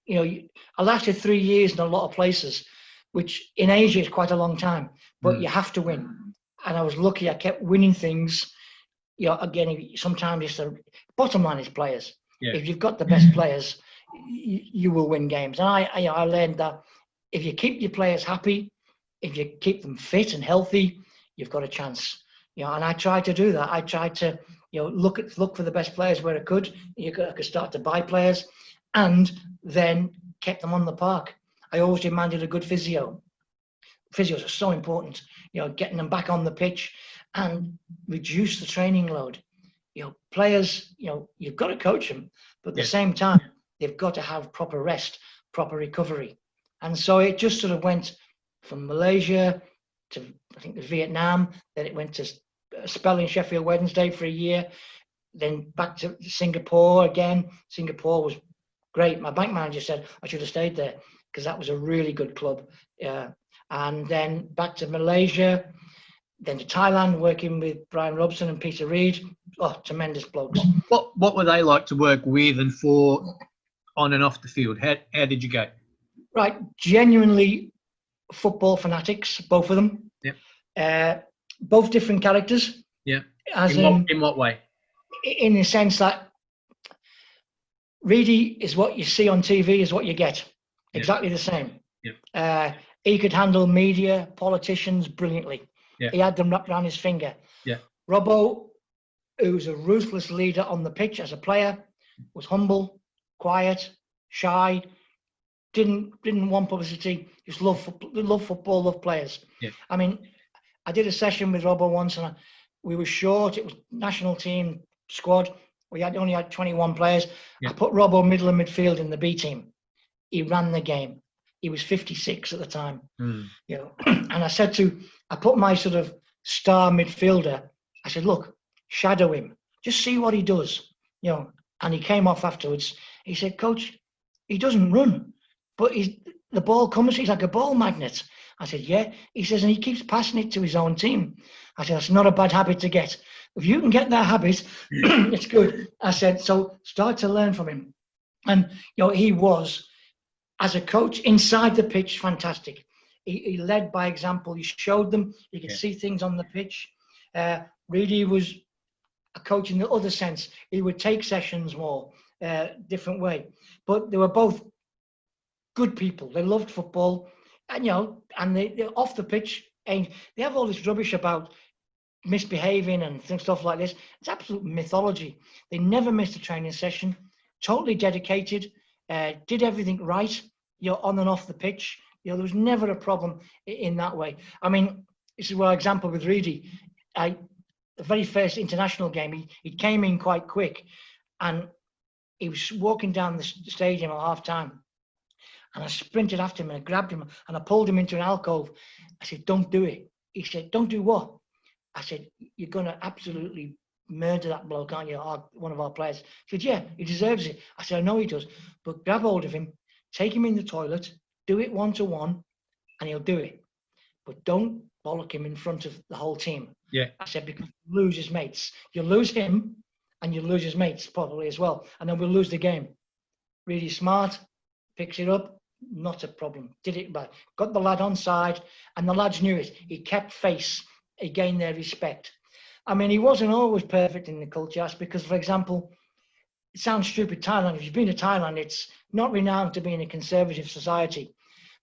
You know, I lasted 3 years in a lot of places, which in Asia is quite a long time. But you have to win. And I was lucky. I kept winning things. You know, again, sometimes it's the bottom line is players. Yeah. If you've got the best players, you will win games. And I learned that if you keep your players happy, if you keep them fit and healthy, you've got a chance. You know, and I tried to do that. I tried to, you know, look for the best players where I could. I could start to buy players, and then kept them on the park. I always demanded a good physio. Physios are so important. You know, getting them back on the pitch and reduce the training load. You know, players, you know, you've got to coach them, but at the same time, they've got to have proper rest, proper recovery. And so it just sort of went from Malaysia to, I think, Vietnam. Then it went to a spell in Sheffield Wednesday for a year. Then back to Singapore again. Singapore was great. My bank manager said I should have stayed there because that was a really good club. And then back to Malaysia, then to Thailand, working with Bryan, Robson and Peter Reid. Oh, tremendous blokes. What were they like to work with and for on and off the field? How did you go? Right, genuinely football fanatics, both of them. Yep. Both different characters. Yeah. In what way? In the sense that Reedy is what you see on TV is what you get. Exactly the same. Yeah. He could handle media, politicians brilliantly. Yeah. He had them wrapped around his finger. Yeah. Robbo, who's a ruthless leader on the pitch as a player, was humble, quiet, shy, didn't want publicity, just love football, love players. Yeah. I mean, I did a session with Robbo once, and we were short. It was national team squad. We only had 21 players. Yeah. I put Robbo middle and midfield in the B team. He ran the game. He was 56 at the time. You know, and I put my sort of star midfielder. I said, look, shadow him. Just see what he does. You know, and he came off afterwards. He said, Coach, he doesn't run, but the ball comes. He's like a ball magnet. I said, yeah. He says, and he keeps passing it to his own team. I said, that's not a bad habit to get. If you can get that habit, it's good. I said, so start to learn from him. And, you know, he was, as a coach, inside the pitch, fantastic. He led by example. He showed them. You could see things on the pitch. Really was a coach in the other sense. He would take sessions more, different way. But they were both good people. They loved football. And, you know, and they're off the pitch. And they have all this rubbish about misbehaving and stuff like this. It's absolute mythology. They never missed a training session. Totally dedicated. Did everything right, you know, on and off the pitch. You know, there was never a problem in that way. I mean, this is one example with Reedy. The very first international game, he came in quite quick, and he was walking down the stadium at half time. And I sprinted after him and I grabbed him and I pulled him into an alcove. I said, don't do it. He said, don't do what? I said, you're going to absolutely murder that bloke, aren't you? One of our players. He said, yeah, he deserves it. I said, I know he does, but grab hold of him, take him in the toilet, do it 1-to-1, and he'll do it. But don't bollock him in front of the whole team. Yeah. I said, because you'll lose his mates. You'll lose him and you'll lose his mates probably as well. And then we'll lose the game. Really smart, picks it up, not a problem. Did it back. Got the lad on side, and the lads knew it. He kept face. He gained their respect. I mean, he wasn't always perfect in the culture, because, for example, it sounds stupid, Thailand. If you've been to Thailand, it's not renowned to being a conservative society.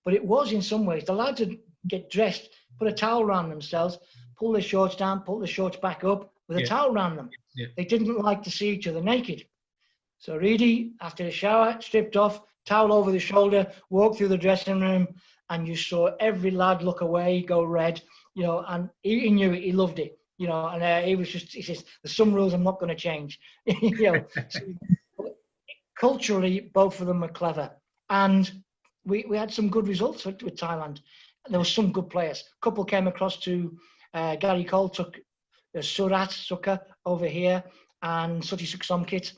But it was in some ways. The lads would get dressed, put a towel around themselves, pull their shorts down, pull their shorts back up with a towel around them. Yeah. They didn't like to see each other naked. So Reedy, after the shower, stripped off, towel over the shoulder, walked through the dressing room, and you saw every lad look away, go red, you know, and he knew it, he loved it, you know, and he says, there's some rules I'm not going to change, you know. So, culturally, both of them were clever, and we had some good results with Thailand. There were some good players. A couple came across to Gary Cole took Surat Sukkar over here, and Suti Suksomkit.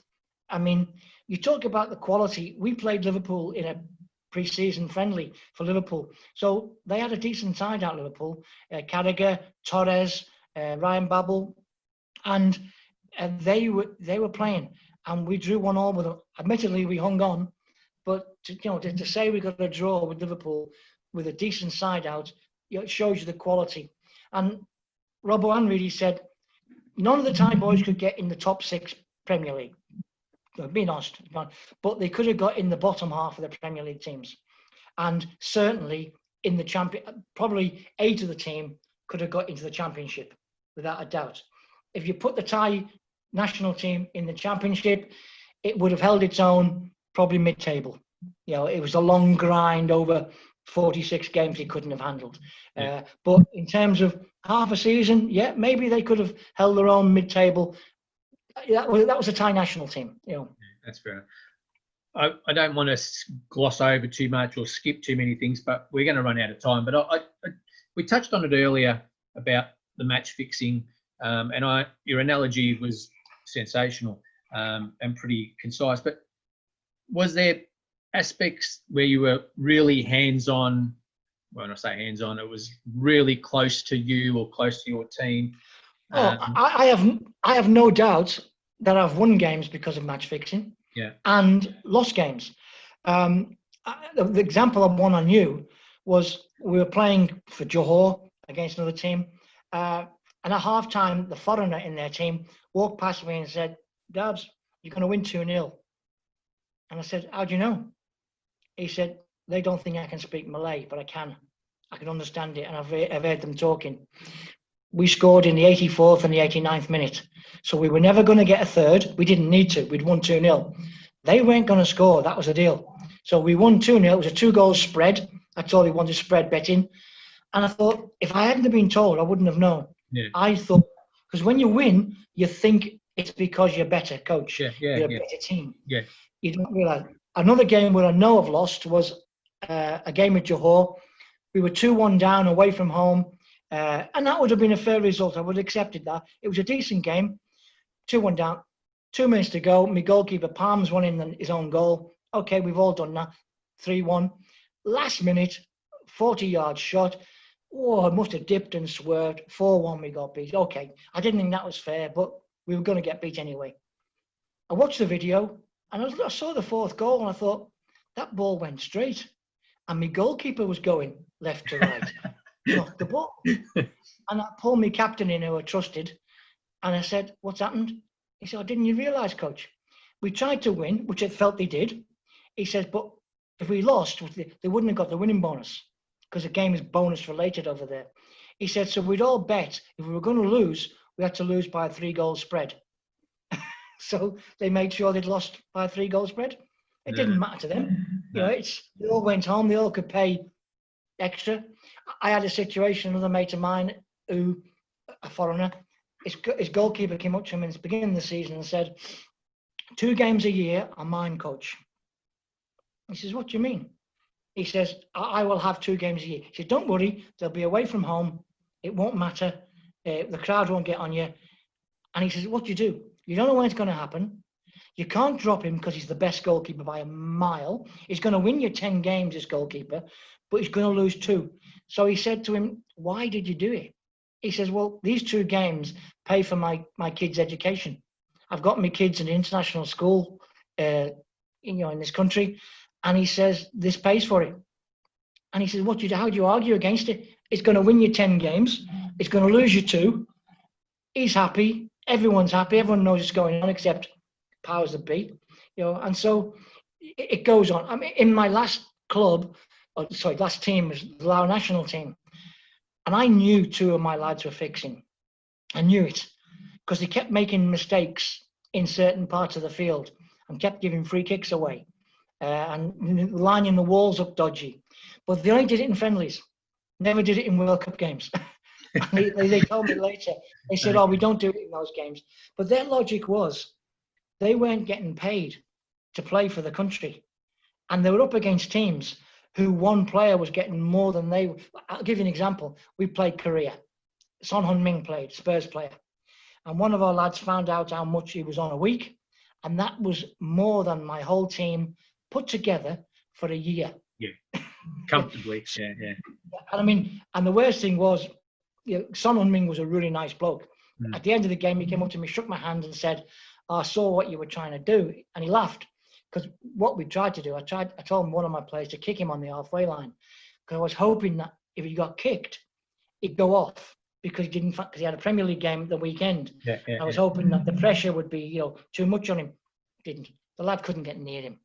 I mean, you talk about the quality. We played Liverpool in a pre-season friendly for Liverpool, so they had a decent side out Liverpool. Carragher, Torres, Ryan Babel, and they were playing, and we drew 1-1 with them. Admittedly, we hung on, but to say we got a draw with Liverpool with a decent side out, it shows you the quality. And Robbo and Reid said none of the Thai boys could get in the top 6 Premier League. Being honest, but they could have got in the bottom half of the Premier League teams, and certainly in the champion, probably 8 of the team could have got into the Championship without a doubt. If you put the Thai national team in the Championship, it would have held its own, probably mid-table. You know, it was a long grind over 46 games he couldn't have handled. But in terms of half a season, yeah, maybe they could have held their own mid-table. That was a Thai national team. You know, that's fair. I don't want to gloss over too much or skip too many things, but we're going to run out of time. But we touched on it earlier about the match fixing, and your analogy was sensational and pretty concise. But was there aspects where you were really hands-on? When I say hands-on, it was really close to you or close to your team. I have no doubt that I've won games because of match fixing, and lost games. The example of one I knew was we were playing for Johor against another team, and at half time, the foreigner in their team walked past me and said, "Darbs, you're going to win 2-0. And I said, "How do you know?" He said, "They don't think I can speak Malay, but I can. I can understand it, and I've heard them talking." We scored in the 84th and the 89th minute. So we were never going to get a third. We didn't need to. We'd won 2-0. They weren't going to score. That was the deal. So we won 2-0. It was a 2-goal spread. That's all we wanted, spread betting. And I thought, if I hadn't have been told, I wouldn't have known. Yeah. I thought, because when you win, you think it's because you're better, coach. You're a better team. Yeah. You don't realise. Another game where I know I've lost was a game with Johor. We were 2-1 down away from home. And that would have been a fair result. I would have accepted that. It was a decent game. 2-1 down. 2 minutes to go. My goalkeeper palms one in his own goal. Okay, we've all done that. 3-1. Last minute, 40-yard shot. Oh, I must have dipped and swerved. 4-1, we got beat. Okay, I didn't think that was fair, but we were going to get beat anyway. I watched the video, and I saw the 4th goal, and I thought, that ball went straight. And my goalkeeper was going left to right. Knocked the ball. And I pulled my captain in, who I trusted, and I said, "What's happened?" He said, "Didn't you realise, coach? We tried to win, which I felt they did." He says, "But if we lost, they wouldn't have got the winning bonus, because the game is bonus related over there." He said, "So we'd all bet if we were going to lose, we had to lose by a 3-goal spread." So they made sure they'd lost by a 3-goal spread. It didn't matter to them. You know, they all went home. They all could pay extra. I had a situation, another mate of mine, who, a foreigner, his goalkeeper came up to him in the beginning of the season and said, 2 games a year are mine, coach. He says, "What do you mean?" He says, I will have 2 games a year. He said, "Don't worry, they'll be away from home. It won't matter. The crowd won't get on you." And he says, "What do? You don't know when it's going to happen. You can't drop him because he's the best goalkeeper by a mile. He's going to win you 10 games, this goalkeeper, but he's going to lose 2. So he said to him, "Why did you do it?" He says, "Well, these 2 games pay for my kids' education. I've got my kids in an international school, in this country." And he says, "This pays for it." And he says, how do you argue against it? It's going to win you 10 games. It's going to lose you 2. He's happy. Everyone's happy. Everyone knows what's going on except powers that be. And so it goes on. I mean, in my last last team was the Lao national team. And I knew 2 of my lads were fixing. I knew it because they kept making mistakes in certain parts of the field and kept giving free kicks away and lining the walls up dodgy. But they only did it in friendlies. Never did it in World Cup games. And they told me later, they said, oh, we don't do it in those games. But their logic was they weren't getting paid to play for the country. And they were up against teams who one player was getting more than they. I'll give you an example. We played Korea. Son Heung-min played, Spurs player. And one of our lads found out how much he was on a week. And that was more than my whole team put together for a year. Yeah, comfortably. Yeah. And I mean, and the worst thing was, Son Heung-min was a really nice bloke. Mm. At the end of the game, he came up to me, shook my hand and said, I saw what you were trying to do. And he laughed. Because what we tried to do, I told one of my players to kick him on the halfway line. Because I was hoping that if he got kicked, he'd go off. Because he had a Premier League game the weekend. I was hoping that the pressure would be, too much on him. Didn't. The lad couldn't get near him.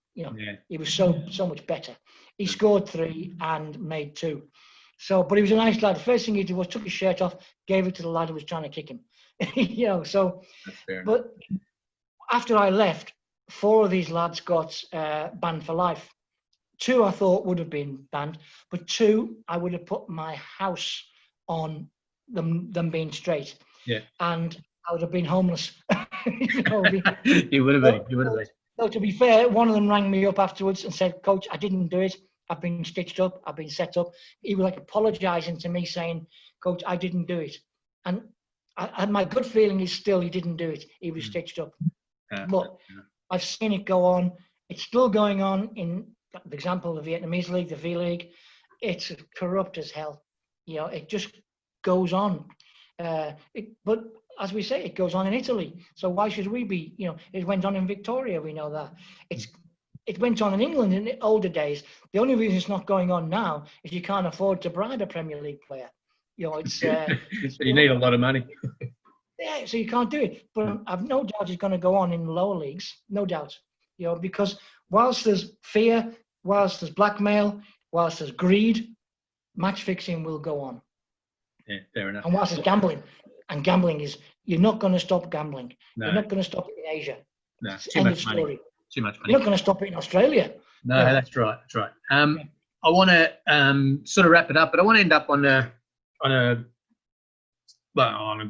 He was so much better. He scored 3 and made 2. So, but he was a nice lad. The first thing he did was took his shirt off, gave it to the lad who was trying to kick him. So. That's fair enough. But after I left, 4 of these lads got banned for life. 2 I thought would have been banned, but 2 I would have put my house on them being straight. Yeah. And I would have been homeless. You would have been. So to be fair, one of them rang me up afterwards and said, Coach, I didn't do it. I've been stitched up. I've been set up. He was like apologising to me saying, Coach, I didn't do it. And my good feeling is still he didn't do it. He was stitched up. But I've seen it go on. It's still going on in, for example, the Vietnamese League, the V League. It's corrupt as hell. It just goes on. But as we say, it goes on in Italy. So why should we be? It went on in Victoria. We know that. It went on in England in the older days. The only reason it's not going on now is you can't afford to bribe a Premier League player. It's so you need a lot of money. Yeah, so you can't do it. But I've no doubt it's going to go on in the lower leagues. No doubt. Because whilst there's fear, whilst there's blackmail, whilst there's greed, match fixing will go on. Yeah, fair enough. And whilst there's gambling, and gambling is, you're not going to stop gambling. No. You're not going to stop it in Asia. No, too much money. Too much money. You're not going to stop it in Australia. No, that's right. That's right. I want to sort of wrap it up, but I want to end up on a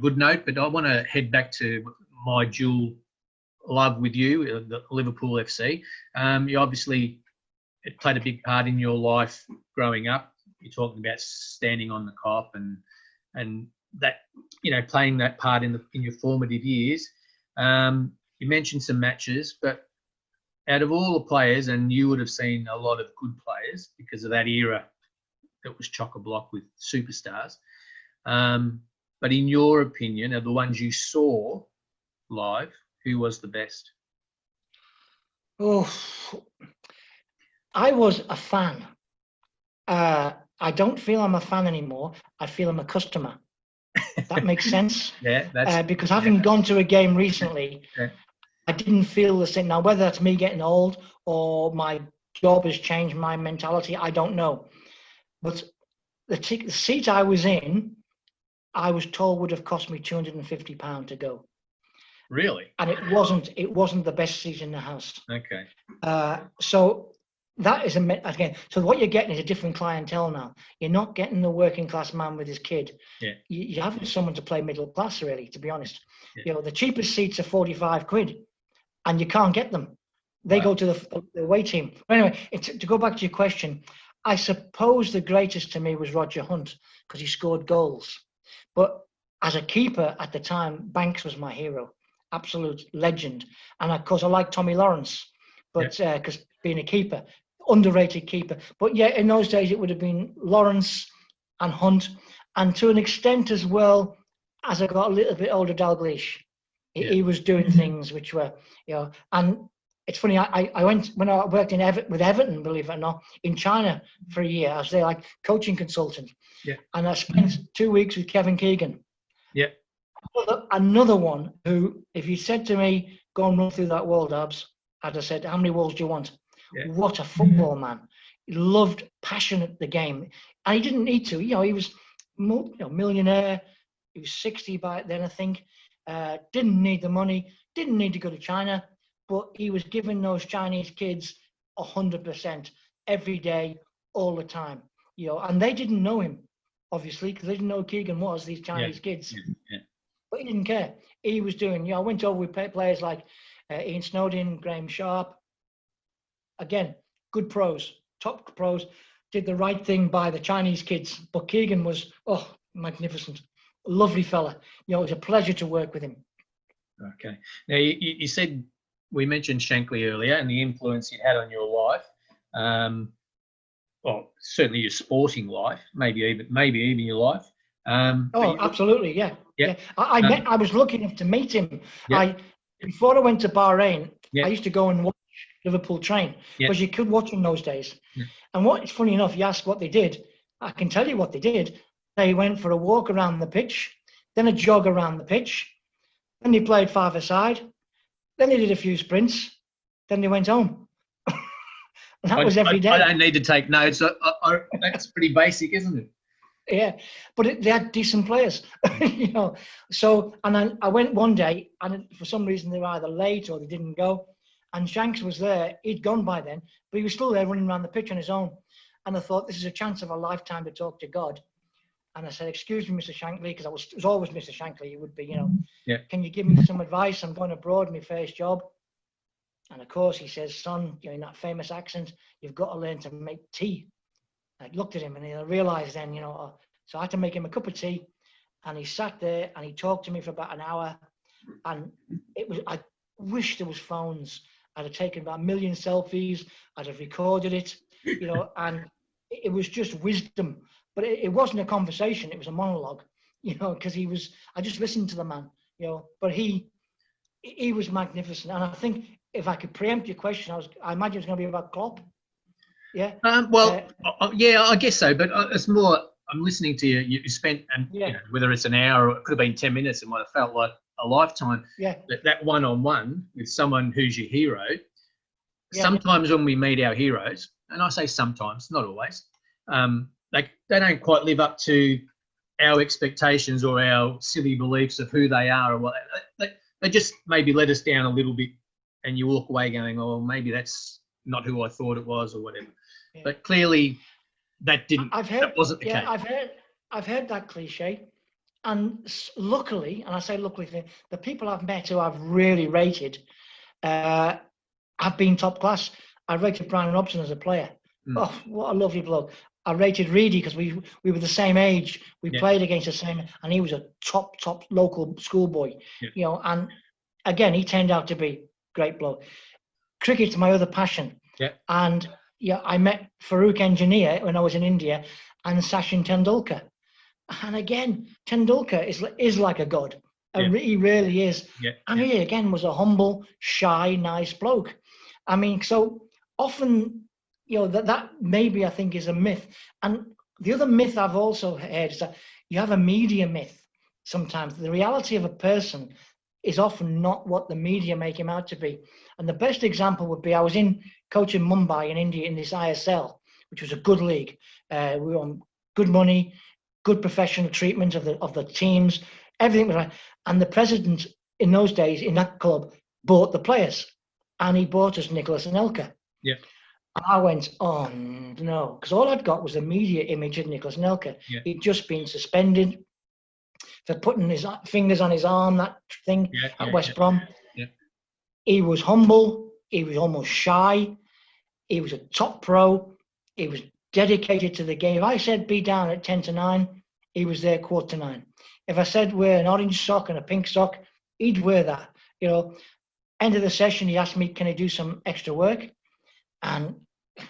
good note. But I want to head back to my dual love with you, the Liverpool FC. You obviously, it played a big part in your life growing up. You're talking about standing on the cop and that, playing that part in your formative years. You mentioned some matches, but out of all the players, and you would have seen a lot of good players because of that era that was chock-a-block with superstars. But in your opinion, of the ones you saw live, who was the best? Oh, I was a fan. I don't feel I'm a fan anymore. I feel I'm a customer. That makes sense. Yeah, that's because having gone to a game recently, I didn't feel the same. Now, whether that's me getting old or my job has changed my mentality, I don't know. But the seat I was in, I was told would have cost me £250 to go. Really? And it wasn't the best seat in the house. Okay. So that is again. So what you're getting is a different clientele now. You're not getting the working class man with his kid. Yeah. You're having someone to play middle class, really, to be honest. Yeah. The cheapest seats are 45 quid, and you can't get them. They go to the away team. But anyway, to go back to your question, I suppose the greatest to me was Roger Hunt because he scored goals. But as a keeper at the time, Banks was my hero, absolute legend. And of course, I like Tommy Lawrence, but because being a keeper, underrated keeper. But yeah, in those days, it would have been Lawrence and Hunt, and to an extent as well, as I got a little bit older, Dalglish. He was doing things which were, and it's funny, I went, when I worked with Everton, believe it or not, in China for a year, I was there like coaching consultant. Yeah. And I spent 2 weeks with Kevin Keegan. Yeah. Another one who, if you said to me, go and run through that wall, Darbs, I'd have said, how many walls do you want? Yeah. What a football man. He loved, passionate the game. And he didn't need to. He was millionaire. He was 60 by then, I think. Didn't need the money. Didn't need to go to China. But he was giving those Chinese kids 100% every day, all the time, you know, and they didn't know him, obviously, because they didn't know who Keegan was, these Chinese kids. Yeah. But he didn't care. He was doing, you know, I went over with players like Ian Snowden, Graham Sharp. Again, good pros, top pros, did the right thing by the Chinese kids. But Keegan was, magnificent. Lovely fella. You know, it was a pleasure to work with him. Okay. Now, you said, we mentioned Shankly earlier and the influence he had on your life. Well, certainly your sporting life, maybe even your life. Absolutely, yeah. I was lucky enough to meet him. Yeah. Before I went to Bahrain, I used to go and watch Liverpool train because you could watch them those days. Yeah. And it's funny enough, you ask what they did. I can tell you what they did. They went for a walk around the pitch, then a jog around the pitch, then they played five-a-side, then they did a few sprints, then they went home. And that was every day. I don't need to take notes. That's pretty basic, isn't it? Yeah, but they had decent players, you know. So, and I went one day, and for some reason they were either late or they didn't go. And Shanks was there. He'd gone by then, but he was still there running around the pitch on his own. And I thought, this is a chance of a lifetime to talk to God. And I said, excuse me, Mr. Shankly, because it was always Mr. Shankly. It would be, you know, can you give me some advice? I'm going abroad, my first job. And of course, he says, son, you know, in that famous accent, you've got to learn to make tea. I looked at him and I realized then, you know, so I had to make him a cup of tea. And he sat there and he talked to me for about an hour. And I wish there was phones. I'd have taken about 1 million selfies. I'd have recorded it, you know, and it was just wisdom. But it wasn't a conversation. It was a monologue, you know, because I just listened to the man, you know, but he was magnificent. And I think if I could preempt your question, I imagine it's going to be about Klopp. Yeah. I guess so. But it's more, I'm listening to you. You spent, you know, whether it's an hour or it could have been 10 minutes, it might have felt like a lifetime. Yeah. That one-on-one with someone who's your hero. Sometimes when we meet our heroes, and I say sometimes, not always, they don't quite live up to our expectations or our silly beliefs of who they are, or what they just maybe let us down a little bit, and you walk away going, oh, maybe that's not who I thought it was, or whatever. Yeah. But clearly, that wasn't the case. I've heard that cliche, and luckily, and I say luckily, the people I've met who I've really rated have been top class. I rated Bryan Robson as a player. Oh, what a lovely bloke. I rated Reid because we were the same age. We played against the same, and he was a top local schoolboy. Yeah. You know, and again, he turned out to be a great bloke. Cricket's my other passion. Yeah. And I met Farooq Engineer when I was in India, and Sachin Tendulkar. And again, Tendulkar is like a god. He really is. Yeah. And he again was a humble, shy, nice bloke. I mean, so often, you know, that maybe I think is a myth. And the other myth I've also heard is that you have a media myth sometimes. The reality of a person is often not what the media make him out to be. And the best example would be, I was coaching Mumbai in India in this ISL, which was a good league. We were on good money, good professional treatment of the teams. Everything was right. And the president in those days in that club bought the players. And he bought us Nicholas Anelka. Yeah. I went, oh no, because all I'd got was a media image of Nicholas Anelka. Yeah. He'd just been suspended for putting his fingers on his arm, that thing at West Brom. Yeah. He was humble. He was almost shy. He was a top pro. He was dedicated to the game. If I said be down at 10-9, he was there 8:45. If I said wear an orange sock and a pink sock, he'd wear that. You know, end of the session, he asked me, can I do some extra work? And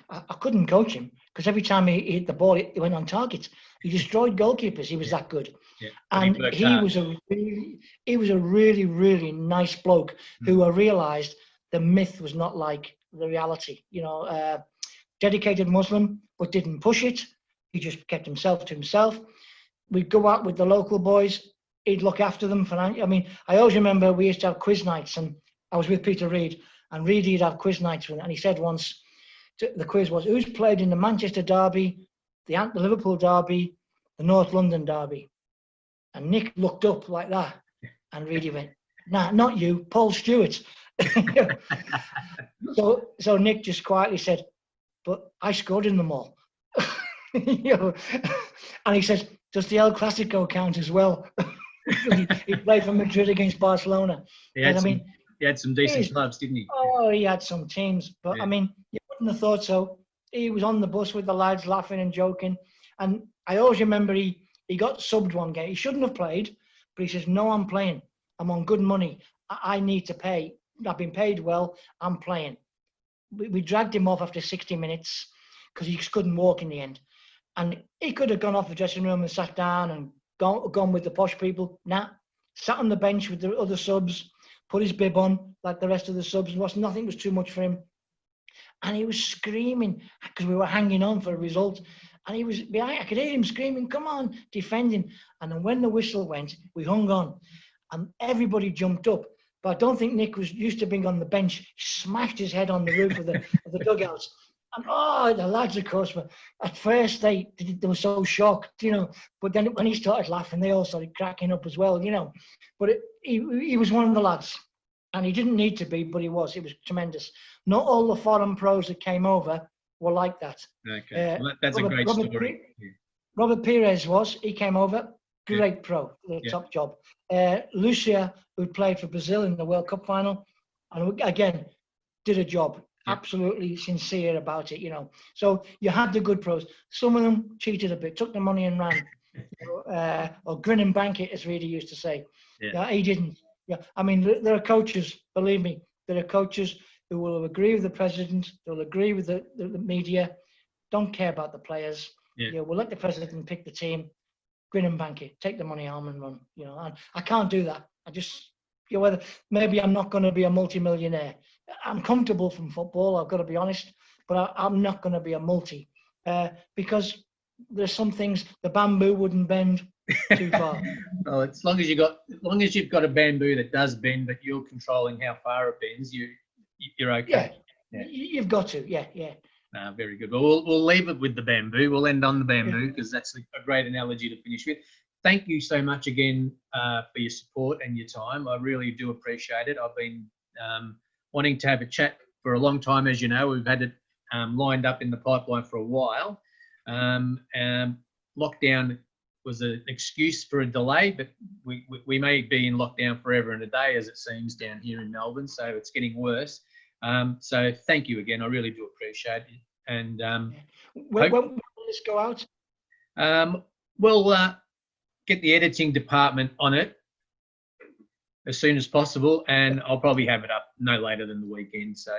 I couldn't coach him because every time he hit the ball, he went on target. He destroyed goalkeepers. He was that good. Yeah. And he was a really, really nice bloke who I realized the myth was not like the reality. You know, dedicated Muslim, but didn't push it. He just kept himself to himself. We'd go out with the local boys. He'd look after them. I mean, I always remember we used to have quiz nights, and I was with Peter Reid, and Reid, he'd have quiz nights with him, and he said once, the quiz was, who's played in the Manchester Derby, the Liverpool Derby, the North London Derby? And Nick looked up like that, and Reid went, nah, not you, Paul Stewart. So Nick just quietly said, but I scored in them all. You know, and he says, does the El Clasico count as well? he played for Madrid against Barcelona. He had, he had some decent clubs, didn't he? Oh, he had some teams. But, Yeah. I mean, you wouldn't have thought so. He was on the bus with the lads laughing and joking. And I always remember he got subbed one game. He shouldn't have played, but he says, no, I'm playing. I'm on good money. I need to pay. I've been paid well. I'm playing. We dragged him off after 60 minutes because he just couldn't walk in the end. And he could have gone off the dressing room and sat down and gone with the posh people. Nah, sat on the bench with the other subs, put his bib on like the rest of the subs, and nothing was too much for him. And he was screaming because we were hanging on for a result. And he was behind. I could hear him screaming, come on, defending. And then when the whistle went, we hung on. And everybody jumped up. But I don't think Nick was used to being on the bench. He smashed his head on the roof of the dugouts. And the lads, of course, were, at first they were so shocked, you know. But then when he started laughing, they all started cracking up as well, you know. But he was one of the lads. And he didn't need to be, but he was. It was tremendous. Not all the foreign pros that came over were like that. Okay, well, that's a great story. Robert Pires he came over, great pro, top job. Lucia, who played for Brazil in the World Cup final, and again, did a job. Absolutely sincere about it, you know. So you had the good pros. Some of them cheated a bit, took the money and ran. Or grin and bank it, as Reid used to say. Yeah, he didn't. Yeah, I mean, there are coaches, believe me, there are coaches who will agree with the president, they'll agree with the media, don't care about the players. Yeah, we'll let the president pick the team, grin and bank it, take the money home and run. You know, and I can't do that. I just, you know, whether maybe I'm not going to be a multi-millionaire. I'm comfortable from football, I've got to be honest, but I'm not going to be a multi because there's some things the bamboo wouldn't bend too far. Well, as long as you've got a bamboo that does bend, but you're controlling how far it bends, you're okay. Yeah. You've got to. Yeah. Very good. But we'll leave it with the bamboo. We'll end on the bamboo because that's a great analogy to finish with. Thank you so much again for your support and your time. I really do appreciate it. I've been wanting to have a chat for a long time, as you know. We've had it lined up in the pipeline for a while. Lockdown was an excuse for a delay, but we may be in lockdown forever and a day, as it seems down here in Melbourne. So it's getting worse. So thank you again. I really do appreciate it. And when will this go out? We'll get the editing department on it as soon as possible, and I'll probably have it up no later than the weekend. So